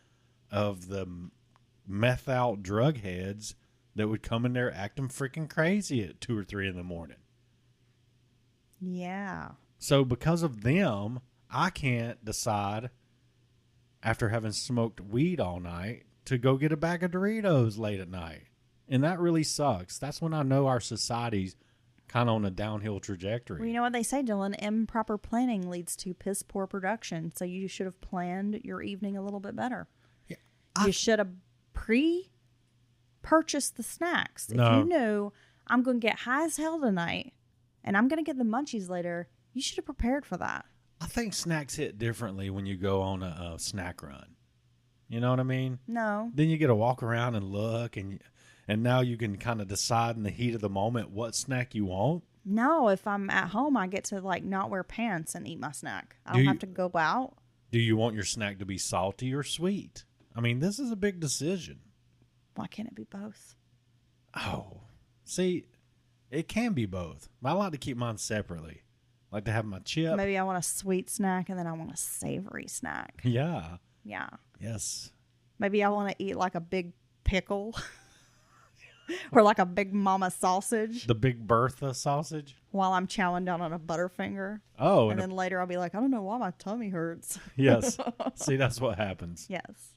of the meth out drug heads that would come in there acting freaking crazy at 2 or 3 in the morning. Yeah. So because of them, I can't decide after having smoked weed all night to go get a bag of Doritos late at night. And that really sucks. That's when I know our society's kind of on a downhill trajectory. Well, you know what they say, Dylan? Improper planning leads to piss poor production. So you should have planned your evening a little bit better. Yeah, you should have purchased the snacks. No. If you knew I'm going to get high as hell tonight and I'm going to get the munchies later, you should have prepared for that. I think snacks hit differently when you go on a snack run. You know what I mean? No. Then you get to walk around and look, and now you can kind of decide in the heat of the moment what snack you want. No, if I'm at home, I get to not wear pants and eat my snack. I don't have to go out. Do you want your snack to be salty or sweet? I mean, this is a big decision. Why can't it be both? Oh, see, It can be both. I like to keep mine separately. I like to have my chip. Maybe I want a sweet snack and then I want a savory snack. Yeah. Yeah. Yes. Maybe I want to eat like a big pickle or like a big mama sausage The Big Bertha sausage. while I'm chowing down on a Butterfinger. Oh, And then later I'll be like, I don't know why my tummy hurts. yes. See, that's what happens. Yes.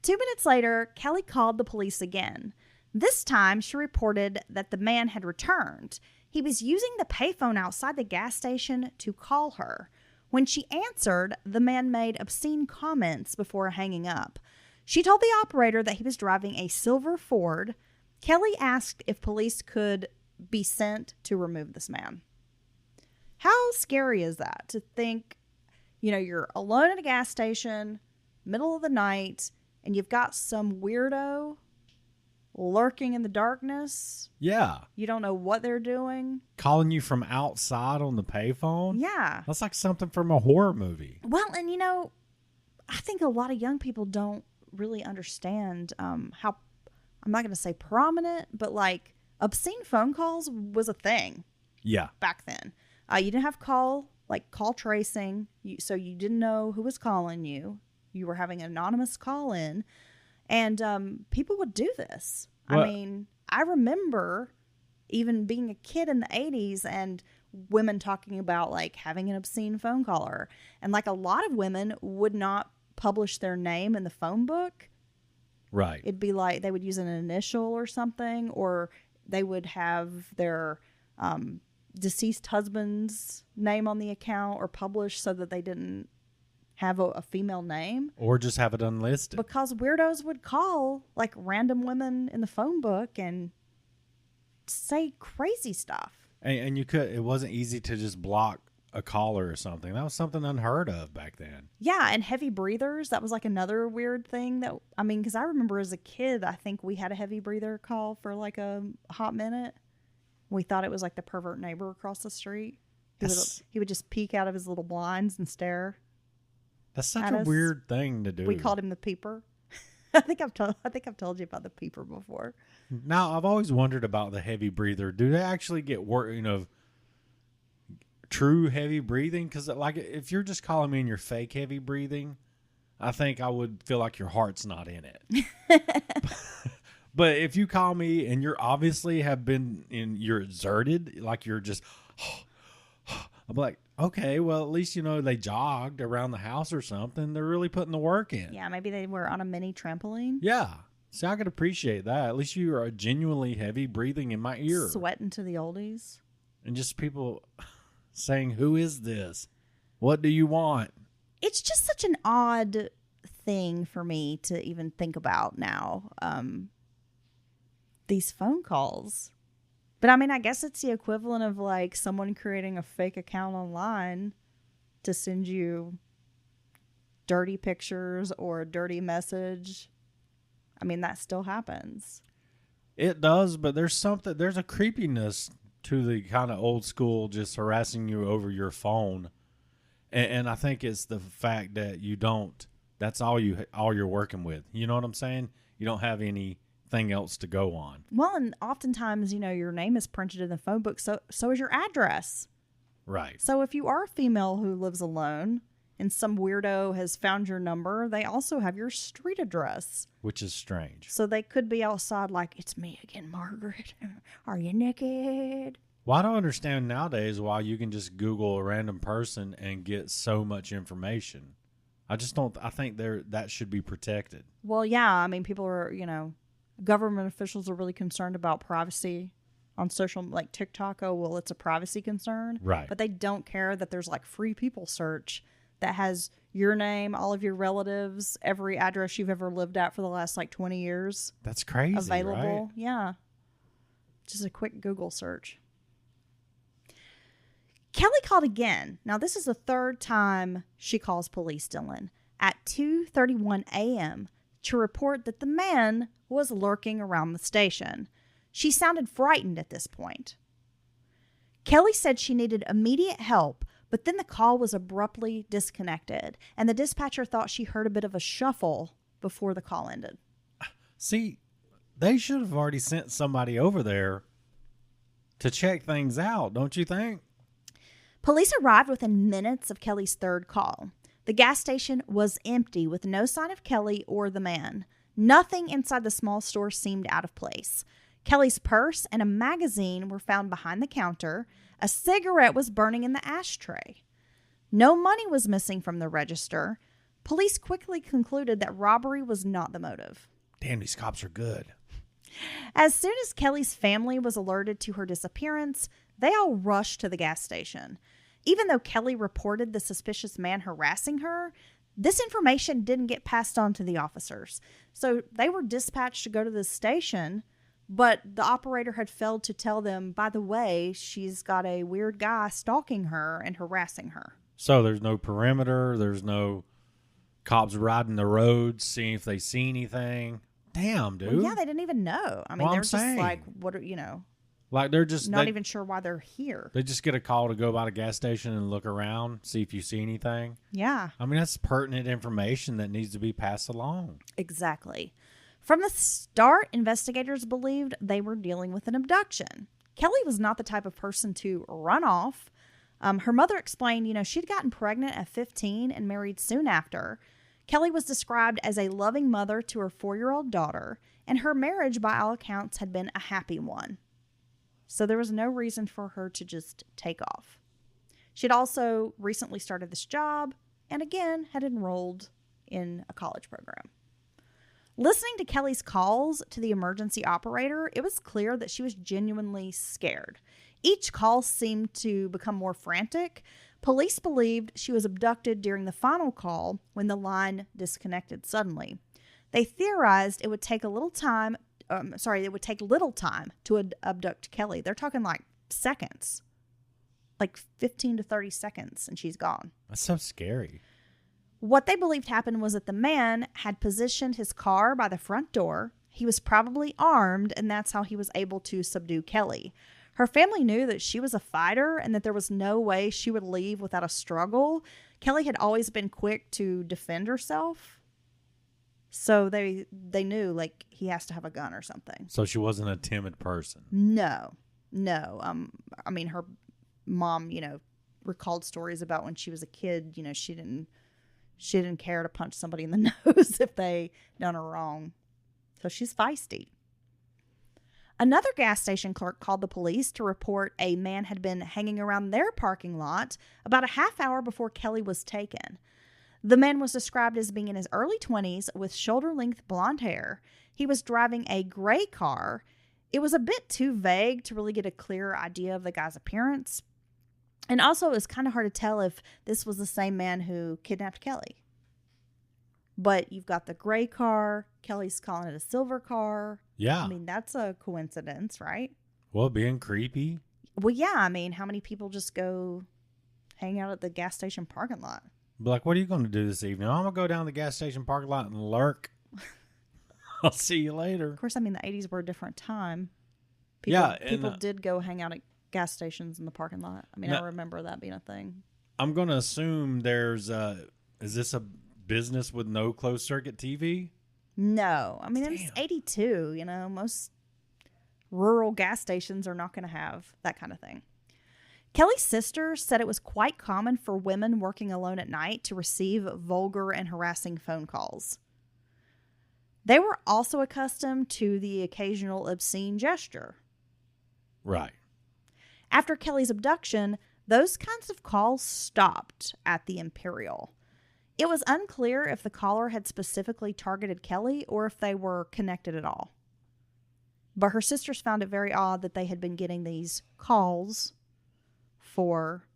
2 minutes later, Kelly called the police again. This time, she reported that the man had returned. He was using the payphone outside the gas station to call her. When she answered, the man made obscene comments before hanging up. She told the operator that he was driving a silver Ford. Kelly asked if police could be sent to remove this man. How scary is that to think, you're alone at a gas station, middle of the night, and you've got some weirdo lurking in the darkness. Yeah. You don't know what they're doing. Calling you from outside on the payphone? Yeah. That's like something from a horror movie. Well, and I think a lot of young people don't really understand how, I'm not going to say prominent, but like obscene phone calls was a thing Yeah. back then. You didn't have call tracing, so you didn't know who was calling you. You were having an anonymous call in, and people would do this. Well, I mean, I remember even being a kid in the 80s and women talking about like having an obscene phone caller. And like a lot of women would not publish their name in the phone book. Right. It'd be like they would use an initial or something, or they would have their deceased husband's name on the account or published so that they didn't have a female name. Or just have it unlisted. Because weirdos would call like random women in the phone book and say crazy stuff. And you could, it wasn't easy to just block a caller or something. That was something unheard of back then. Yeah, and heavy breathers. That was like another weird thing because I remember as a kid, I think we had a heavy breather call for like a hot minute. We thought it was like the pervert neighbor across the street. He would just peek out of his little blinds and stare. That's such a weird thing to do. We called him the peeper. I think I've told you about the peeper before. Now, I've always wondered about the heavy breather. Do they actually get true heavy breathing? Because like if you're just calling me and you're fake heavy breathing, I think I would feel like your heart's not in it. But if you call me and you're obviously you're exerted, like you're just, I'm like, okay, well, at least, they jogged around the house or something. They're really putting the work in. Yeah, maybe they were on a mini trampoline. Yeah. See, I could appreciate that. At least you are genuinely heavy breathing in my ear. Sweating to the oldies. And just people saying, who is this? What do you want? It's just such an odd thing for me to even think about now. These phone calls. But I mean, I guess it's the equivalent of like someone creating a fake account online to send you dirty pictures or a dirty message. I mean, that still happens. It does, but there's a creepiness to the kind of old school just harassing you over your phone. And I think it's the fact that that's all you're working with. You know what I'm saying? You don't have anything else to go on. Well, and oftentimes, your name is printed in the phone book, so is your address. Right. So if you are a female who lives alone and some weirdo has found your number, they also have your street address. Which is strange. So they could be outside like, it's me again, Margaret. Are you naked? Well, I don't understand nowadays why you can just Google a random person and get so much information. I think that should be protected. Well, yeah. I mean, people are, government officials are really concerned about privacy on social, like TikTok. Oh, well, it's a privacy concern. Right. But they don't care that there's like free people search that has your name, all of your relatives, every address you've ever lived at for the last like 20 years. That's crazy, available. Right? Yeah. Just a quick Google search. Kelly called again. Now, this is the third time she calls police, Dylan, at 2:31 a.m. to report that the man was lurking around the station. She sounded frightened at this point. Kelly said she needed immediate help, but then the call was abruptly disconnected, and the dispatcher thought she heard a bit of a shuffle before the call ended. See, they should have already sent somebody over there to check things out, don't you think? Police arrived within minutes of Kelly's third call. The gas station was empty with no sign of Kelly or the man. Nothing inside the small store seemed out of place. Kelly's purse and a magazine were found behind the counter. A cigarette was burning in the ashtray. No money was missing from the register. Police quickly concluded that robbery was not the motive. Damn, these cops are good. As soon as Kelly's family was alerted to her disappearance, they all rushed to the gas station. Even though Kelly reported the suspicious man harassing her, this information didn't get passed on to the officers. So they were dispatched to go to the station, but the operator had failed to tell them, by the way, she's got a weird guy stalking her and harassing her. So there's no perimeter, there's no cops riding the roads, seeing if they see anything. Damn, dude. Well, yeah, they didn't even know. I mean, Well, they're I'm just saying. like, what are, you know, Like they're just not even sure why they're here. They just get a call to go by the gas station and look around, see if you see anything. Yeah. I mean, that's pertinent information that needs to be passed along. Exactly. From the start, investigators believed they were dealing with an abduction. Kelly was not the type of person to run off. Her mother explained, she'd gotten pregnant at 15 and married soon after. Kelly was described as a loving mother to her 4-year-old daughter, and her marriage, by all accounts, had been a happy one. So there was no reason for her to just take off. She'd also recently started this job and again had enrolled in a college program. Listening to Kelly's calls to the emergency operator, it was clear that she was genuinely scared. Each call seemed to become more frantic. Police believed she was abducted during the final call when the line disconnected suddenly. They theorized it would take little time to abduct Kelly. They're talking like seconds, like 15 to 30 seconds, and she's gone. That's so scary. What they believed happened was that the man had positioned his car by the front door. He was probably armed, and that's how he was able to subdue Kelly. Her family knew that she was a fighter and that there was no way she would leave without a struggle. Kelly had always been quick to defend herself. So they knew, like, he has to have a gun or something. So she wasn't a timid person. No. I mean, her mom, recalled stories about when she was a kid. She didn't care to punch somebody in the nose if they done her wrong. So she's feisty. Another gas station clerk called the police to report a man had been hanging around their parking lot about a half hour before Kelly was taken. The man was described as being in his early 20s with shoulder-length blonde hair. He was driving a gray car. It was a bit too vague to really get a clear idea of the guy's appearance. And also, it was kind of hard to tell if this was the same man who kidnapped Kelly. But you've got the gray car. Kelly's calling it a silver car. Yeah. I mean, that's a coincidence, right? Well, being creepy. Well, yeah. I mean, how many people just go hang out at the gas station parking lot? Be like, what are you going to do this evening? I'm going to go down to the gas station parking lot and lurk. I'll see you later. Of course, I mean, the 80s were a different time. People did go hang out at gas stations in the parking lot. I mean, I remember that being a thing. I'm going to assume there's is this a business with no closed circuit TV? No. I mean, it was 82, most rural gas stations are not going to have that kind of thing. Kelly's sister said it was quite common for women working alone at night to receive vulgar and harassing phone calls. They were also accustomed to the occasional obscene gesture. Right. After Kelly's abduction, those kinds of calls stopped at the Imperial. It was unclear if the caller had specifically targeted Kelly or if they were connected at all. But her sisters found it very odd that they had been getting these calls for,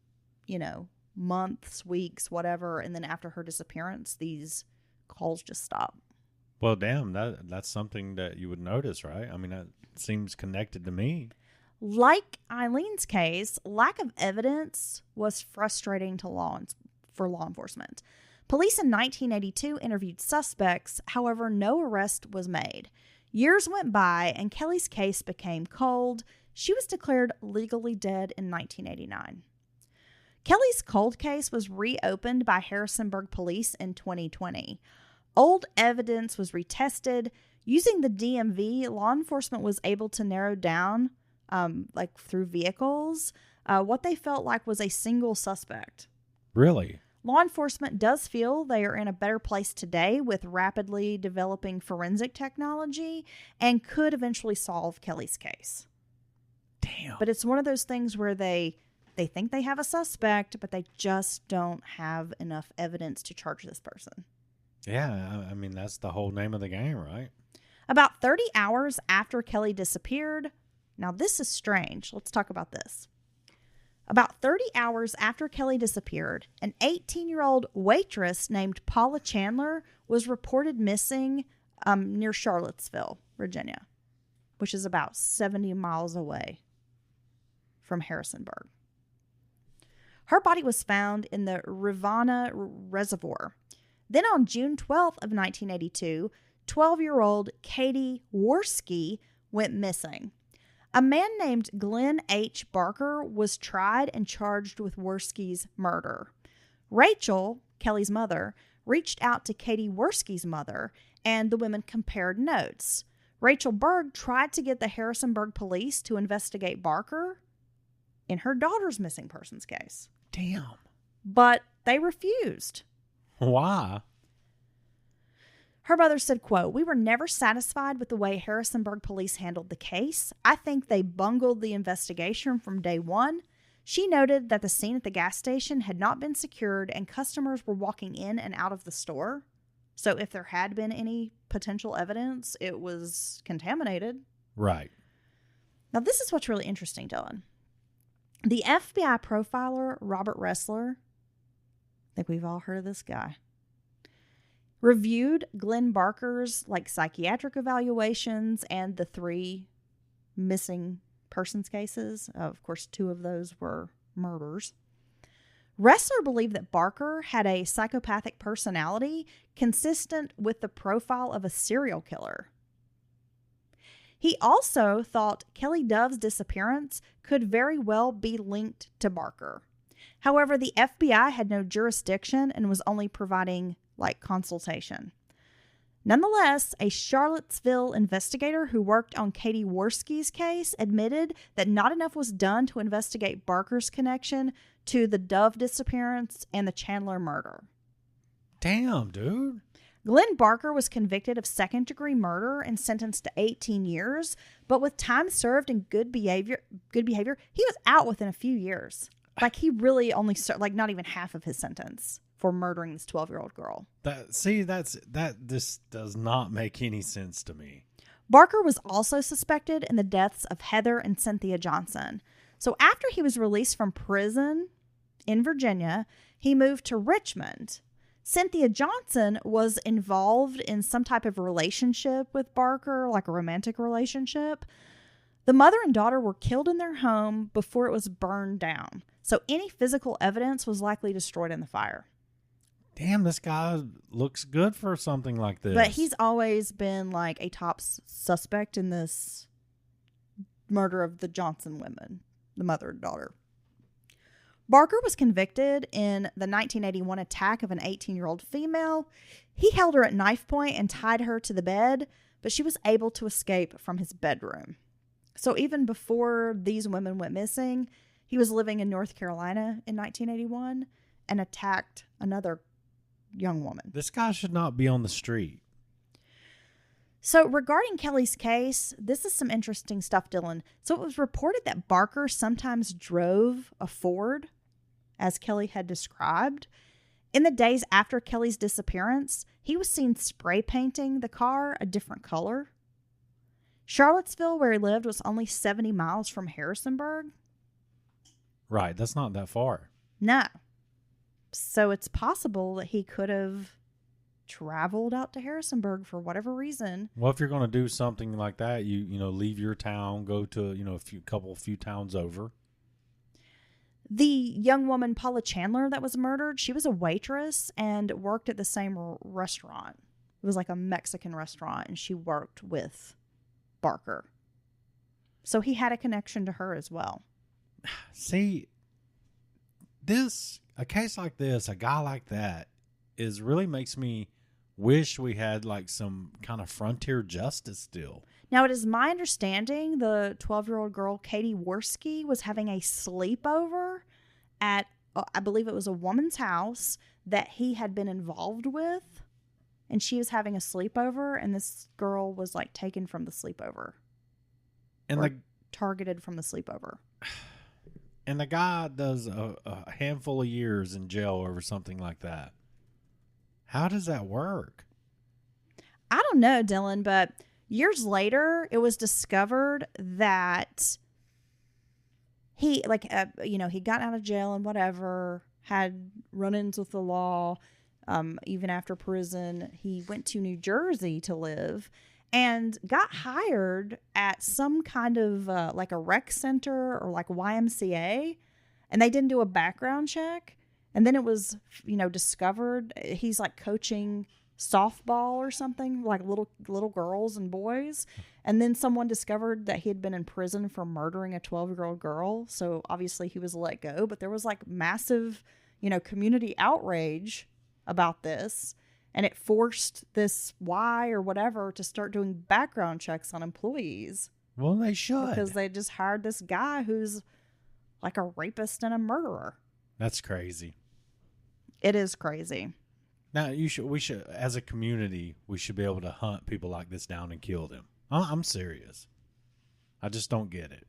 months, weeks, whatever, and then after her disappearance, these calls just stopped. Well, damn, that's something that you would notice, right? I mean, that seems connected to me. Like Eileen's case, lack of evidence was frustrating for law enforcement. Police in 1982 interviewed suspects. However, no arrest was made. Years went by, and Kelly's case became cold. She was declared legally dead in 1989. Kelly's cold case was reopened by Harrisonburg police in 2020. Old evidence was retested. Using the DMV, law enforcement was able to narrow down like through vehicles, what they felt like was a single suspect. Really? Law enforcement does feel they are in a better place today with rapidly developing forensic technology and could eventually solve Kelly's case. Damn. But it's one of those things where they think they have a suspect, but they just don't have enough evidence to charge this person. Yeah, I mean, that's the whole name of the game, right? About 30 hours after Kelly disappeared, now this is strange. Let's talk about this. About 30 hours after Kelly disappeared, an 18-year-old waitress named Paula Chandler was reported missing near Charlottesville, Virginia, which is about 70 miles away from Harrisonburg. Her body was found in the Rivanna Reservoir. Then on June 12th of 1982, 12-year-old Katie Worski went missing. A man named Glenn H. Barker was tried and charged with Worski's murder. Rachel, Kelly's mother, reached out to Katie Worski's mother, and the women compared notes. Rachel Berg tried to get the Harrisonburg police to investigate Barker in her daughter's missing persons case. Damn. But they refused. Why? Her mother said, quote, "We were never satisfied with the way Harrisonburg police handled the case. I think they bungled the investigation from day one. She noted that the scene at the gas station had not been secured and customers were walking in and out of the store. So if there had been any potential evidence, it was contaminated." Right. Now, this is what's really interesting, Dylan. The FBI profiler, Robert Ressler, I think we've all heard of this guy, reviewed Glenn Barker's psychiatric evaluations and the 3 missing persons cases. Of course, 2 of those were murders. Ressler believed that Barker had a psychopathic personality consistent with the profile of a serial killer. He also thought Kelly Dove's disappearance could very well be linked to Barker. However, the FBI had no jurisdiction and was only providing consultation. Nonetheless, a Charlottesville investigator who worked on Katie Worski's case admitted that not enough was done to investigate Barker's connection to the Dove disappearance and the Chandler murder. Damn, dude. Glenn Barker was convicted of second-degree murder and sentenced to 18 years, but with time served and good behavior, he was out within a few years. He really only served not even half of his sentence for murdering this 12-year-old girl. This does not make any sense to me. Barker was also suspected in the deaths of Heather and Cynthia Johnson. So after he was released from prison in Virginia, he moved to Richmond. Cynthia Johnson was involved in some type of relationship with Barker, a romantic relationship. The mother and daughter were killed in their home before it was burned down. So any physical evidence was likely destroyed in the fire. Damn, this guy looks good for something like this. But he's always been a top suspect in this murder of the Johnson women, the mother and daughter. Barker was convicted in the 1981 attack of an 18-year-old female. He held her at knife point and tied her to the bed, but she was able to escape from his bedroom. So even before these women went missing, he was living in North Carolina in 1981 and attacked another young woman. This guy should not be on the street. So regarding Kelly's case, this is some interesting stuff, Dylan. So it was reported that Barker sometimes drove a Ford, as Kelly had described. In the days after Kelly's disappearance, he was seen spray painting the car a different color. Charlottesville, where he lived, was only 70 miles from Harrisonburg. Right, that's not that far. No. So it's possible that he could have traveled out to Harrisonburg for whatever reason. Well, if you're going to do something like that, you leave your town, go to a few towns over. The young woman Paula Chandler that was murdered, she was a waitress and worked at the same restaurant. It was a Mexican restaurant, and she worked with Barker. So he had a connection to her as well. See, a case like this, a guy like that, really makes me wish we had like some kind of frontier justice still. Now, it is my understanding the 12-year-old girl, Katie Worski, was having a sleepover at, I believe it was a woman's house that he had been involved with. And she was having a sleepover, and this girl was like taken from the sleepover. And targeted from the sleepover. And the guy does a handful of years in jail over something like that. How does that work? I don't know, Dylan, but years later, it was discovered that he, he got out of jail and whatever, had run-ins with the law. Even after prison, he went to New Jersey to live and got hired at some kind of like a rec center or like YMCA. And they didn't do a background check. And then it was, discovered he's like coaching softball or something, like little girls and boys. And then someone discovered that he had been in prison for murdering a 12-year-old girl. So obviously he was let go. But there was like massive, community outrage about this, and it forced this Y or whatever to start doing background checks on employees. Well, they should, because they just hired this guy who's like a rapist and a murderer. That's crazy. It is crazy. Now we should, as a community, we should be able to hunt people like this down and kill them. I'm serious. I just don't get it.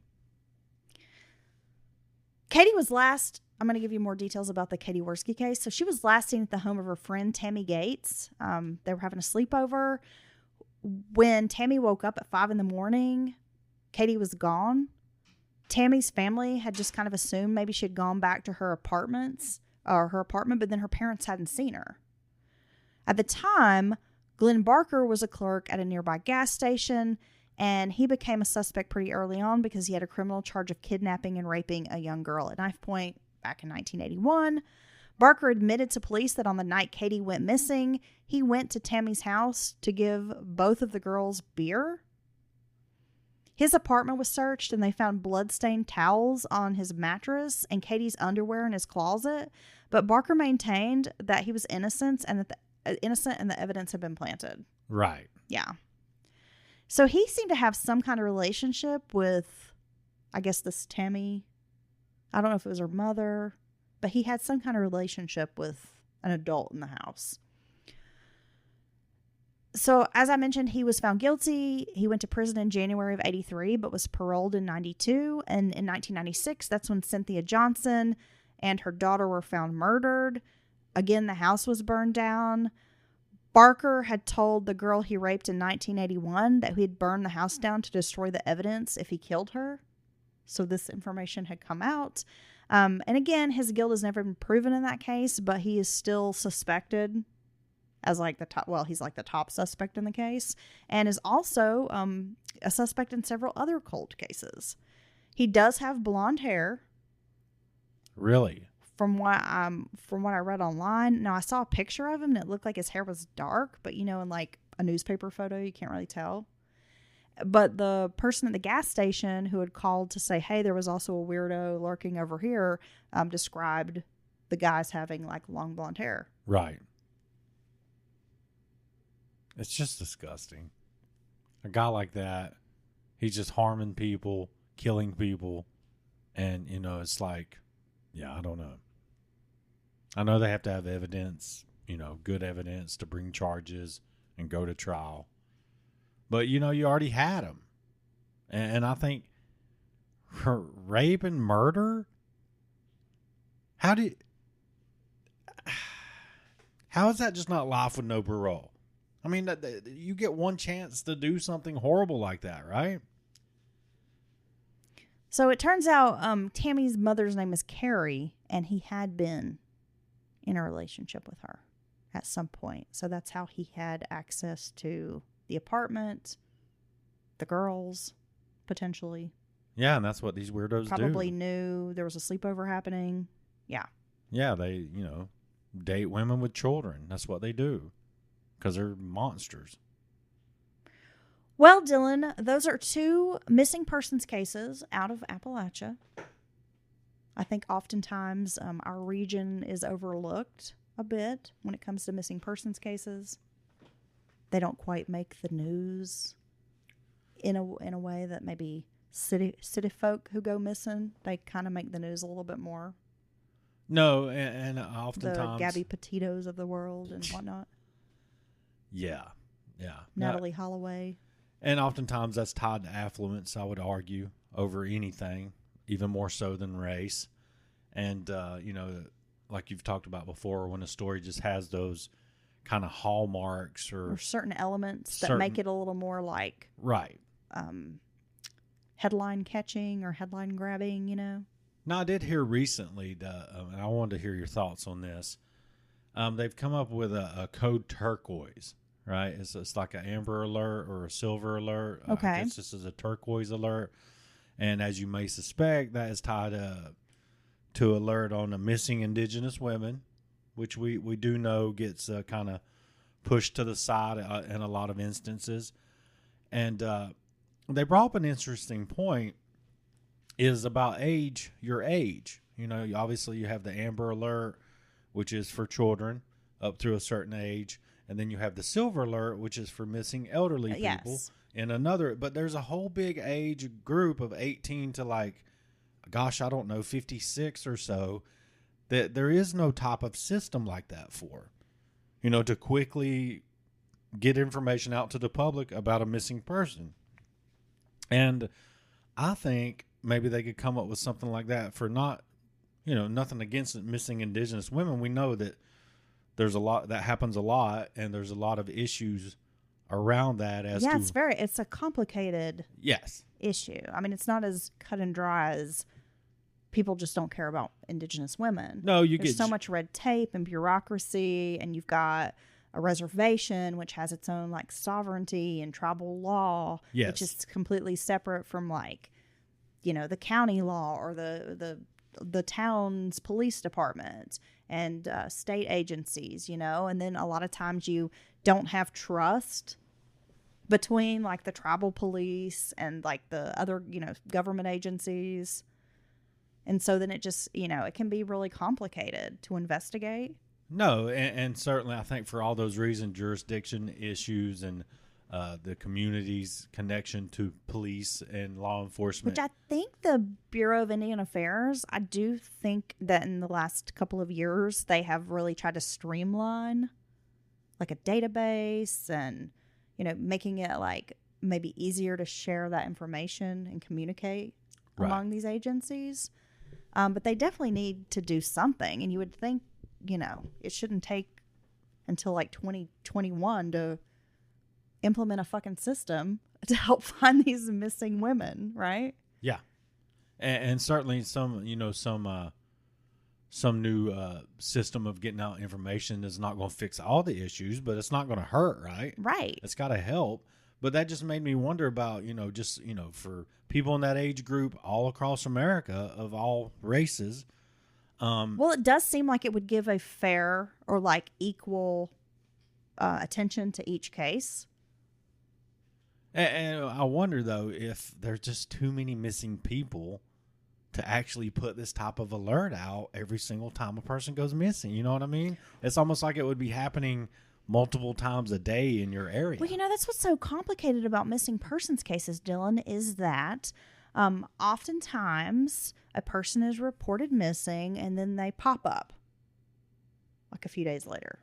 Katie was last. I'm going to give you more details about the Katie Worski case. So she was last seen at the home of her friend, Tammy Gates. They were having a sleepover. When Tammy woke up at 5 a.m, Katie was gone. Tammy's family had just kind of assumed maybe she had gone back to her apartment, but then her parents hadn't seen her. At the time, Glenn Barker was a clerk at a nearby gas station, and he became a suspect pretty early on because he had a criminal charge of kidnapping and raping a young girl at knife point back in 1981. Barker admitted to police that on the night Katie went missing, he went to Tammy's house to give both of the girls beer. His apartment was searched, and they found blood-stained towels on his mattress and Katie's underwear in his closet. But Barker maintained that he was innocent and the evidence had been planted. Right. Yeah. So he seemed to have some kind of relationship with, I guess, this Tammy. I don't know if it was her mother, but he had some kind of relationship with an adult in the house. So as I mentioned, he was found guilty. He went to prison in January of 83, but was paroled in 92. And in 1996, that's when Cynthia Johnson and her daughter were found murdered. Again, the house was burned down. Barker had told the girl he raped in 1981 that he'd burn the house down to destroy the evidence if he killed her. So this information had come out. And again, his guilt has never been proven in that case, but he is still suspected as like the top. Well, he's like the top suspect in the case, and is also a suspect in several other cold cases. He does have blonde hair. Really? From what I read online. Now I saw a picture of him and it looked like his hair was dark, but in like a newspaper photo, you can't really tell. But the person at the gas station who had called to say, hey, there was also a weirdo lurking over here, described the guys having like long blonde hair. Right. It's just disgusting. A guy like that, he's just harming people, killing people. And, it's like, yeah, I don't know. I know they have to have evidence, good evidence to bring charges and go to trial. But, you already had him. And I think rape and murder? How is that just not life with no parole? I mean, you get one chance to do something horrible like that, right? So it turns out Tammy's mother's name is Carrie, and he had been in a relationship with her at some point. So that's how he had access to the apartment, the girls, potentially. Yeah, and that's what these weirdos Probably knew there was a sleepover happening. Yeah. Yeah, they, date women with children. That's what they do because they're monsters. Well, Dylan, those are 2 missing persons cases out of Appalachia. I think oftentimes our region is overlooked a bit when it comes to missing persons cases. they don't quite make the news in a way that maybe city folk who go missing, they kind of make the news a little bit more. No, and oftentimes The Gabby Petitos of the world and whatnot. Yeah. Natalie Holloway. And oftentimes that's tied to affluence, I would argue, over anything, even more so than race. And, like you've talked about before, when a story just has those kind of hallmarks or certain elements that make it a little more like right, headline catching or headline grabbing, Now, I did hear recently, and I wanted to hear your thoughts on this. They've come up with a code turquoise, right? It's like an amber alert or a silver alert. Okay. I guess this is a turquoise alert. And as you may suspect, that is tied to alert on the missing indigenous women, which we do know gets kind of pushed to the side in a lot of instances. And they brought up an interesting point is about age, your age. Obviously you have the Amber Alert, which is for children up through a certain age. And then you have the Silver Alert, which is for missing elderly people. Yes. And but there's a whole big age group of 18 to 56 or so, that there is no type of system like that for, to quickly get information out to the public about a missing person. And I think maybe they could come up with something like that for nothing against missing indigenous women. We know that there's a lot that happens a lot, and there's a lot of issues around that it's a complicated issue. I mean, it's not as cut and dry as people just don't care about indigenous women. No, there's so much red tape and bureaucracy, and you've got a reservation which has its own sovereignty and tribal law, which is completely separate from the county law or the town's police department and state agencies, and then a lot of times you don't have trust between the tribal police and the other, government agencies. And so then it just, it can be really complicated to investigate. No, and certainly I think for all those reasons, jurisdiction issues and the community's connection to police and law enforcement. Which I think the Bureau of Indian Affairs, I do think that in the last couple of years, they have really tried to streamline a database and, making it maybe easier to share that information and communicate among these agencies. But they definitely need to do something. And you would think, it shouldn't take until 2021 to implement a fucking system to help find these missing women, right? Yeah. And certainly some new system of getting out information is not going to fix all the issues, but it's not going to hurt, right? Right. It's got to help. But that just made me wonder about, for people in that age group all across America of all races. Well, it does seem like it would give a fair or equal attention to each case. And I wonder, though, if there's just too many missing people to actually put this type of alert out every single time a person goes missing. You know what I mean? It's almost like it would be happening multiple times a day in your area. Well, that's what's so complicated about missing persons cases, Dylan, is that oftentimes a person is reported missing and then they pop up a few days later,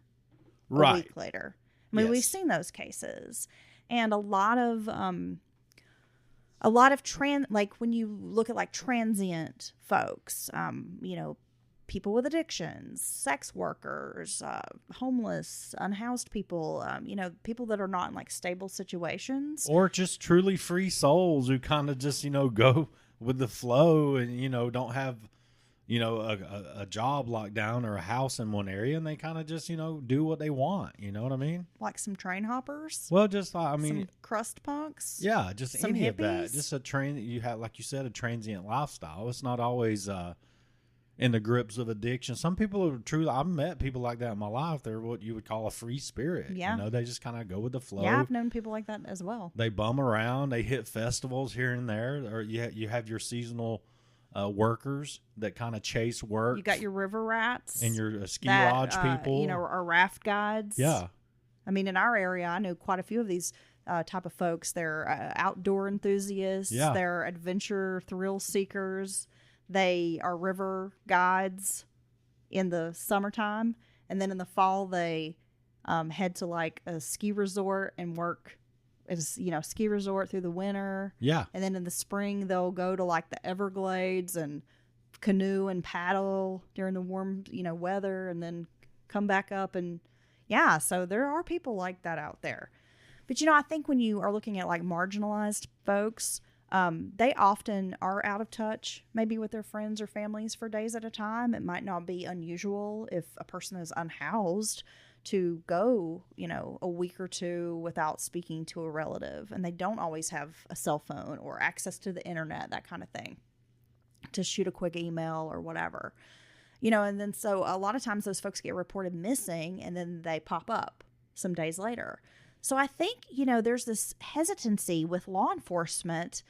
a week later. I mean, we've seen those cases. And a lot of when you look at transient folks, people with addictions, sex workers, homeless, unhoused people, people that are not in stable situations. Or just truly free souls who kind of just, go with the flow and, don't have, a job locked down or a house in one area, and they kind of just, do what they want. You know what I mean? Like some train hoppers? Well, just, some crust punks? Yeah, just some any hippies? Of that. Just a train that you have, like you said, a transient lifestyle. It's not always in the grips of addiction. Some people are truly, I've met people like that in my life. They're what you would call a free spirit. Yeah. They just kind of go with the flow. Yeah, I've known people like that as well. They bum around. They hit festivals here and there. Or you have your seasonal workers that kind of chase work. You got your river rats. And your ski lodge people. or raft guides. Yeah. I mean, in our area, I know quite a few of these type of folks. They're outdoor enthusiasts. Yeah. They're adventure thrill seekers. They are river guides in the summertime. And then in the fall, they head to like a ski resort and work as, ski resort through the winter. Yeah. And then in the spring, they'll go to like the Everglades and canoe and paddle during the warm, weather, and then come back up. And yeah, so there are people like that out there. But, I think when you are looking at like marginalized folks, they often are out of touch, maybe with their friends or families for days at a time. It might not be unusual if a person is unhoused to go, a week or two without speaking to a relative, and they don't always have a cell phone or access to the internet, that kind of thing, to shoot a quick email or whatever, and then so a lot of times those folks get reported missing and then they pop up some days later. So I think, there's this hesitancy with law enforcement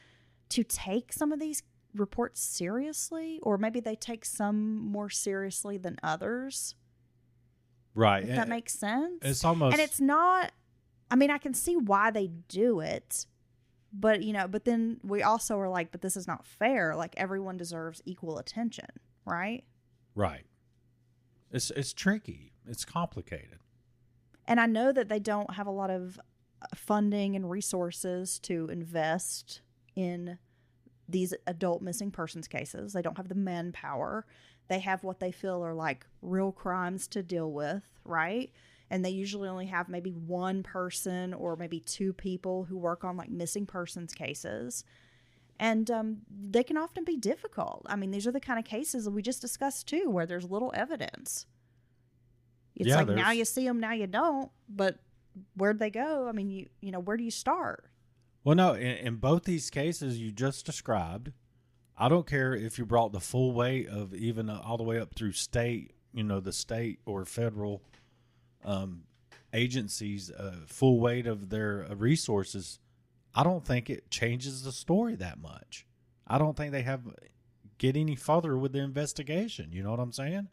to take some of these reports seriously, or maybe they take some more seriously than others. Right. If that makes sense. It's almost... And it's not... I mean, I can see why they do it, but, but then we also are like, but this is not fair. Like, everyone deserves equal attention, right? Right. It's tricky. It's complicated. And I know that they don't have a lot of funding and resources to invest in these adult missing persons cases. They don't have the manpower. They have what they feel are like real crimes to deal with, right? And they usually only have maybe one person or maybe two people who work on like missing persons cases. And they can often be difficult. I mean, these are the kind of cases that we just discussed too, where there's little evidence. It's like now you see them, now you don't. But where'd they go? I mean, where do you start? Well, no, in both these cases you just described, I don't care if you brought the full weight of even all the way up through state, the state or federal agencies, full weight of their resources. I don't think it changes the story that much. I don't think they get any further with the investigation. You know what I'm saying?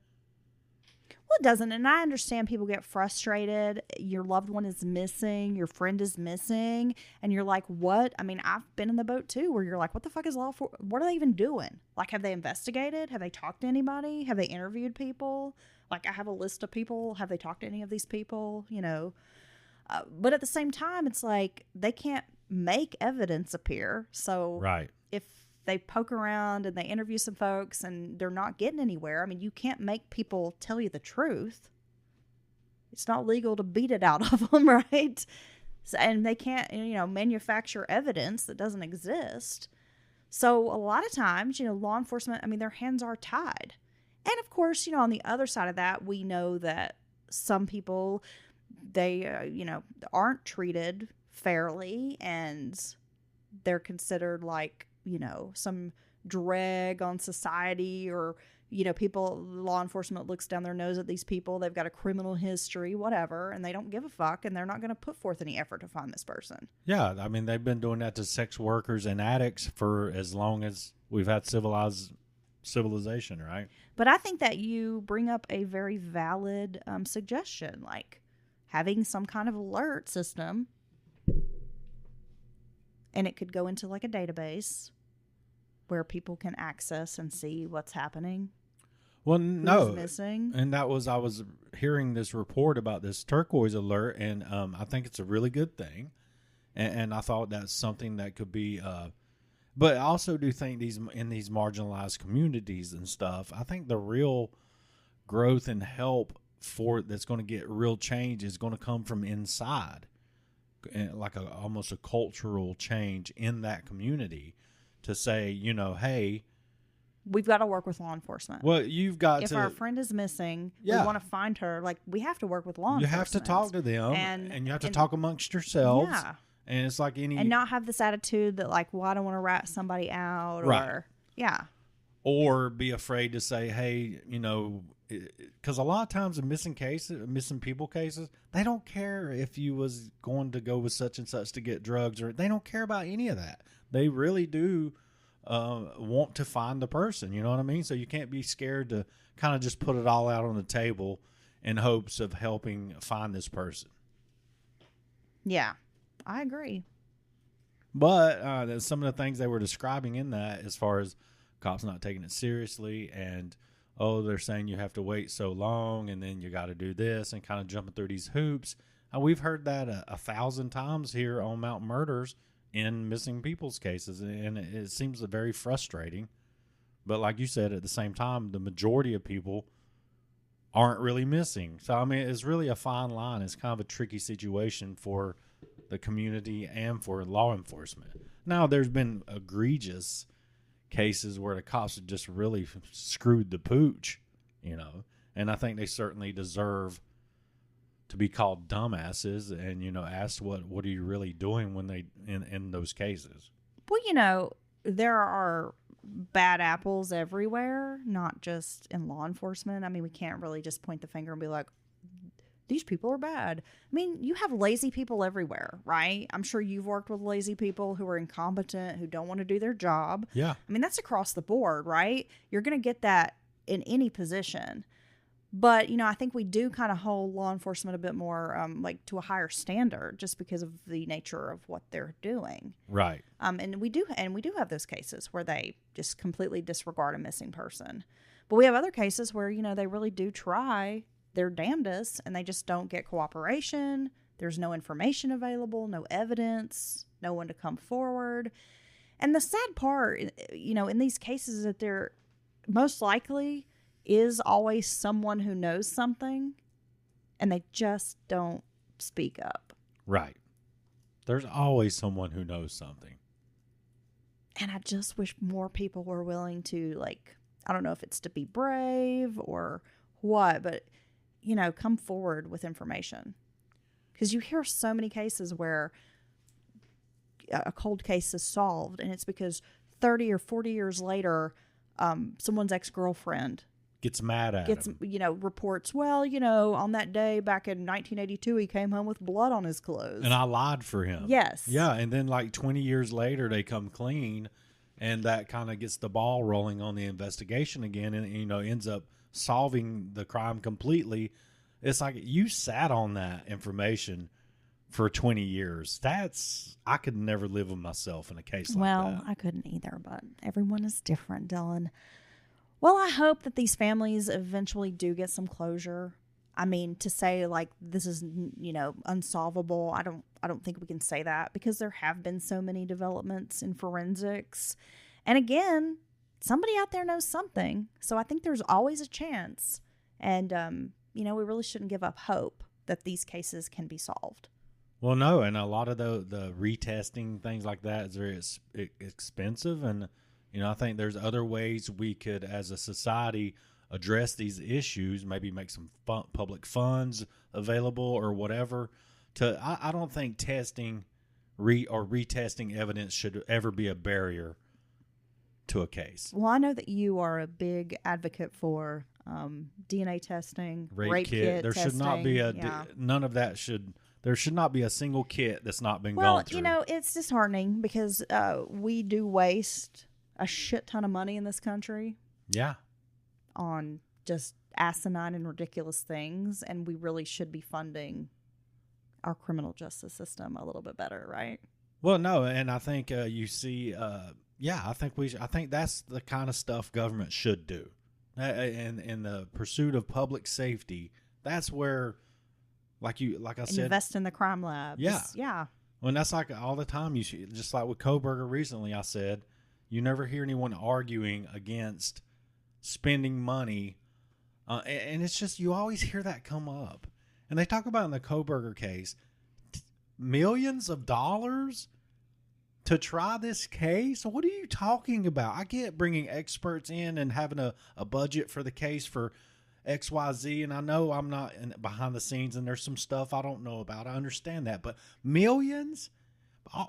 Well, it doesn't. And I understand people get frustrated. Your loved one is missing. Your friend is missing. And you're like, what? I mean, I've been in the boat too, where you're like, what the fuck is law for? What are they even doing? Like, have they investigated? Have they talked to anybody? Have they interviewed people? Like, I have a list of people. Have they talked to any of these people? But at the same time, it's like they can't make evidence appear. So right. If they poke around and they interview some folks and they're not getting anywhere, I mean, you can't make people tell you the truth. It's not legal to beat it out of them, right? So, and they can't, manufacture evidence that doesn't exist. So a lot of times, law enforcement, I mean, their hands are tied. And of course, on the other side of that, we know that some people, they, aren't treated fairly, and they're considered like, some drag on society, or, law enforcement looks down their nose at these people. They've got a criminal history, whatever, and they don't give a fuck, and they're not going to put forth any effort to find this person. Yeah. I mean, they've been doing that to sex workers and addicts for as long as we've had civilization, right? But I think that you bring up a very valid suggestion, like having some kind of alert system, and it could go into like a database where people can access and see what's happening. Well, no, who's missing. And I was hearing this report about this turquoise alert, and I think it's a really good thing, and I thought that's something that could be. But I also do think in these marginalized communities and stuff, I think the real growth and help that's going to get real change is going to come from inside, like almost a cultural change in that community, to say, hey, we've got to work with law enforcement. Well, you've got if our friend is missing, yeah, we want to find her. Like, we have to work with law enforcement. You have to talk to them, and you have to talk amongst yourselves. Yeah. And it's like and not have this attitude that like, well, I don't want to rat somebody out, right. or be afraid to say, hey, because a lot of times in missing people cases, they don't care if you was going to go with such and such to get drugs, or they don't care about any of that. They really do want to find the person. You know what I mean? So you can't be scared to kind of just put it all out on the table in hopes of helping find this person. Yeah, I agree. But some of the things they were describing in that, as far as cops not taking it seriously, and they're saying you have to wait so long, and then you got to do this, and kind of jumping through these hoops. We've heard that 1,000 times here on Mount Murders in missing people's cases, and it seems very frustrating. But like you said, at the same time, the majority of people aren't really missing. So, I mean, it's really a fine line. It's kind of a tricky situation for the community and for law enforcement. Now, there's been egregious cases where the cops have just really screwed the pooch, and I think they certainly deserve to be called dumbasses and, asked what are you really doing when they in those cases. Well, there are bad apples everywhere, not just in law enforcement. I mean, we can't really just point the finger and be like, these people are bad. I mean, you have lazy people everywhere, right? I'm sure you've worked with lazy people who are incompetent, who don't want to do their job. Yeah. I mean, that's across the board, right? You're going to get that in any position. But, I think we do kind of hold law enforcement a bit more to a higher standard just because of the nature of what they're doing. Right. And we do have those cases where they just completely disregard a missing person. But we have other cases where, they really do try their damnedest and they just don't get cooperation. There's no information available, no evidence, no one to come forward. And the sad part, in these cases is that there most likely is always someone who knows something and they just don't speak up. Right. There's always someone who knows something. And I just wish more people were willing to, I don't know if it's to be brave or what, but, come forward with information. Because you hear so many cases where a cold case is solved, and it's because 30 or 40 years later, someone's ex-girlfriend gets mad at him. Reports, on that day back in 1982, he came home with blood on his clothes. And I lied for him. Yes. Yeah, and then 20 years later, they come clean, and that kind of gets the ball rolling on the investigation again, and, ends up solving the crime completely. It's like you sat on that information for 20 years. I could never live with myself in a case like that. Well, I couldn't either, but everyone is different, Dylan. Well, I hope that these families eventually do get some closure. I mean, to say this is, unsolvable, I don't think we can say that because there have been so many developments in forensics. And again, somebody out there knows something. So I think there's always a chance. And, we really shouldn't give up hope that these cases can be solved. Well, no, and a lot of the retesting, things like that is very expensive. And, I think there's other ways we could, as a society, address these issues, maybe make some public funds available or whatever. I don't think testing or retesting evidence should ever be a barrier to a case. Well, I know that you are a big advocate for DNA testing, rape kit there testing. Should not be none of that should. There should not be a single kit that's not been gone through. Well, it's disheartening because we do waste a shit ton of money in this country. Yeah. On just asinine and ridiculous things, and we really should be funding our criminal justice system a little bit better, right? Well, no, and I think you see, I think that's the kind of stuff government should do, and in the pursuit of public safety, that's where, like I said, invest in the crime labs. Yeah. Well, and that's like all the time. You see, just like with Kohberger recently, I said, you never hear anyone arguing against spending money, and it's just you always hear that come up. And they talk about in the Kohberger case, millions of dollars to try this case. What are you talking about? I get bringing experts in and having a budget for the case for XYZ, and I know I'm not behind the scenes and there's some stuff I don't know about. I understand that, but millions?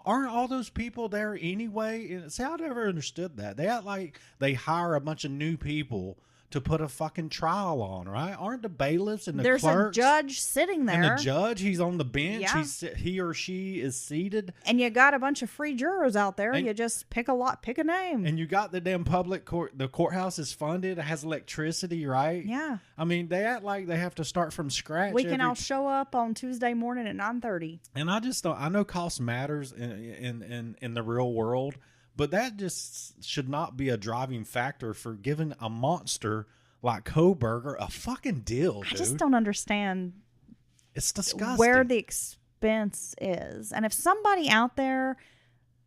Aren't all those people there anyway? See, I never understood that. They act like they hire a bunch of new people to put a fucking trial on, right? Aren't the bailiffs and the There's clerks a judge sitting there. and the judge? He's on the bench. Yeah. He or she is seated. And you got a bunch of free jurors out there. And- You just pick a name. And you got the damn public court. The courthouse is funded. It has electricity, right? Yeah. I mean, they act like they have to start from scratch. We can all show up on Tuesday morning at 9:30. And I just don't. I know cost matters in the real world, but that just should not be a driving factor for giving a monster like Koberger a fucking deal, dude. I just don't understand It's disgusting. where the expense is. And if somebody out there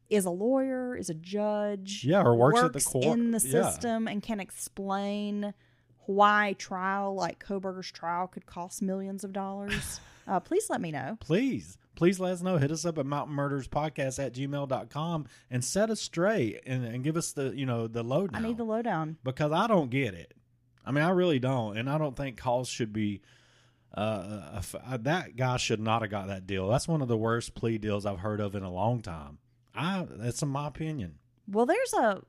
is a lawyer, is a judge, Yeah, or works at the court. in the Yeah. system and can explain why trial like Koberger's trial could cost millions of dollars, please let me know. Please let us know. Hit us up at mountainmurderspodcast@gmail.com and set us straight and give us the the lowdown. I need the lowdown. Because I don't get it. I mean, I really don't, and I don't think calls should be. That guy should not have got that deal. That's one of the worst plea deals I've heard of in a long time. That's in my opinion. Well, there's a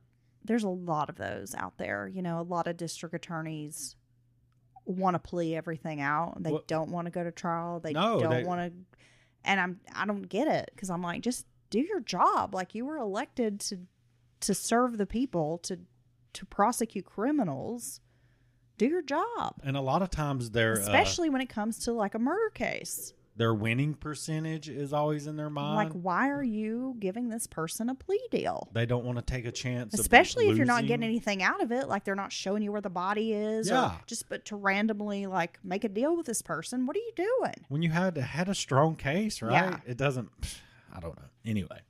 lot of those out there. You know, a lot of district attorneys want to plea everything out. They don't want to go to trial. They don't want to. And I don't get it, because I'm like, just do your job. Like, you were elected to serve the people, to prosecute criminals. Do your job. And a lot of times especially when it comes to like a murder case. Their winning percentage is always in their mind. Like, why are you giving this person a plea deal? They don't want to take a chance. Especially if you're not losing. getting anything out of it. Like, they're not showing you where the body is. Yeah. Or but to randomly like make a deal with this person. What are you doing? When you had a strong case, right? Yeah. It doesn't. I don't know. Anyway,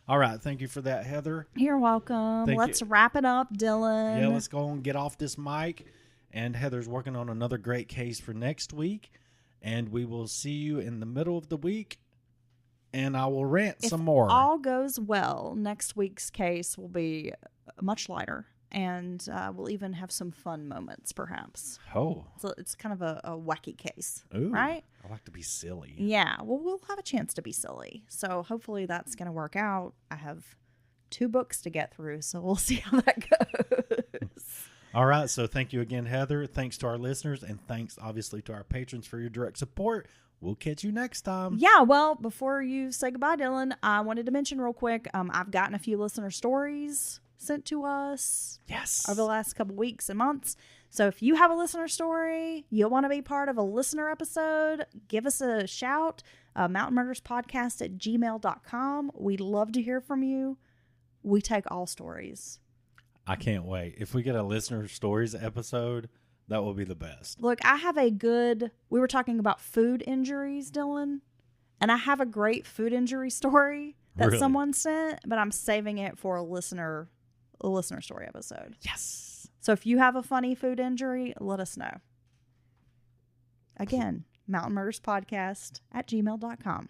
all right. Thank you for that, Heather. You're welcome. Let's wrap it up, Dylan. Yeah, let's go and get off this mic. And Heather's working on another great case for next week. And we will see you in the middle of the week. And I will rant some more. If all goes well, next week's case will be much lighter. And we'll even have some fun moments, perhaps. Oh. So it's kind of a wacky case, Ooh, right? I like to be silly. Yeah. Well, we'll have a chance to be silly. So hopefully that's going to work out. I have 2 books to get through, so we'll see how that goes. All right. So thank you again, Heather. Thanks to our listeners. And thanks, obviously, to our patrons for your direct support. We'll catch you next time. Yeah, well, before you say goodbye, Dylan, I wanted to mention real quick, I've gotten a few listener stories sent to us. Yes. Over the last couple weeks and months. So if you have a listener story, you want to be part of a listener episode, give us a shout. mountainmurderspodcast@gmail.com. We'd love to hear from you. We take all stories. I can't wait. If we get a listener stories episode, that will be the best. Look, we were talking about food injuries, Dylan, and I have a great food injury story that Really? someone sent, but I'm saving it for a listener story episode. Yes. So if you have a funny food injury, let us know. Again, mountainmurderspodcast@gmail.com.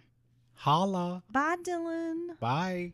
Holla. Bye, Dylan. Bye.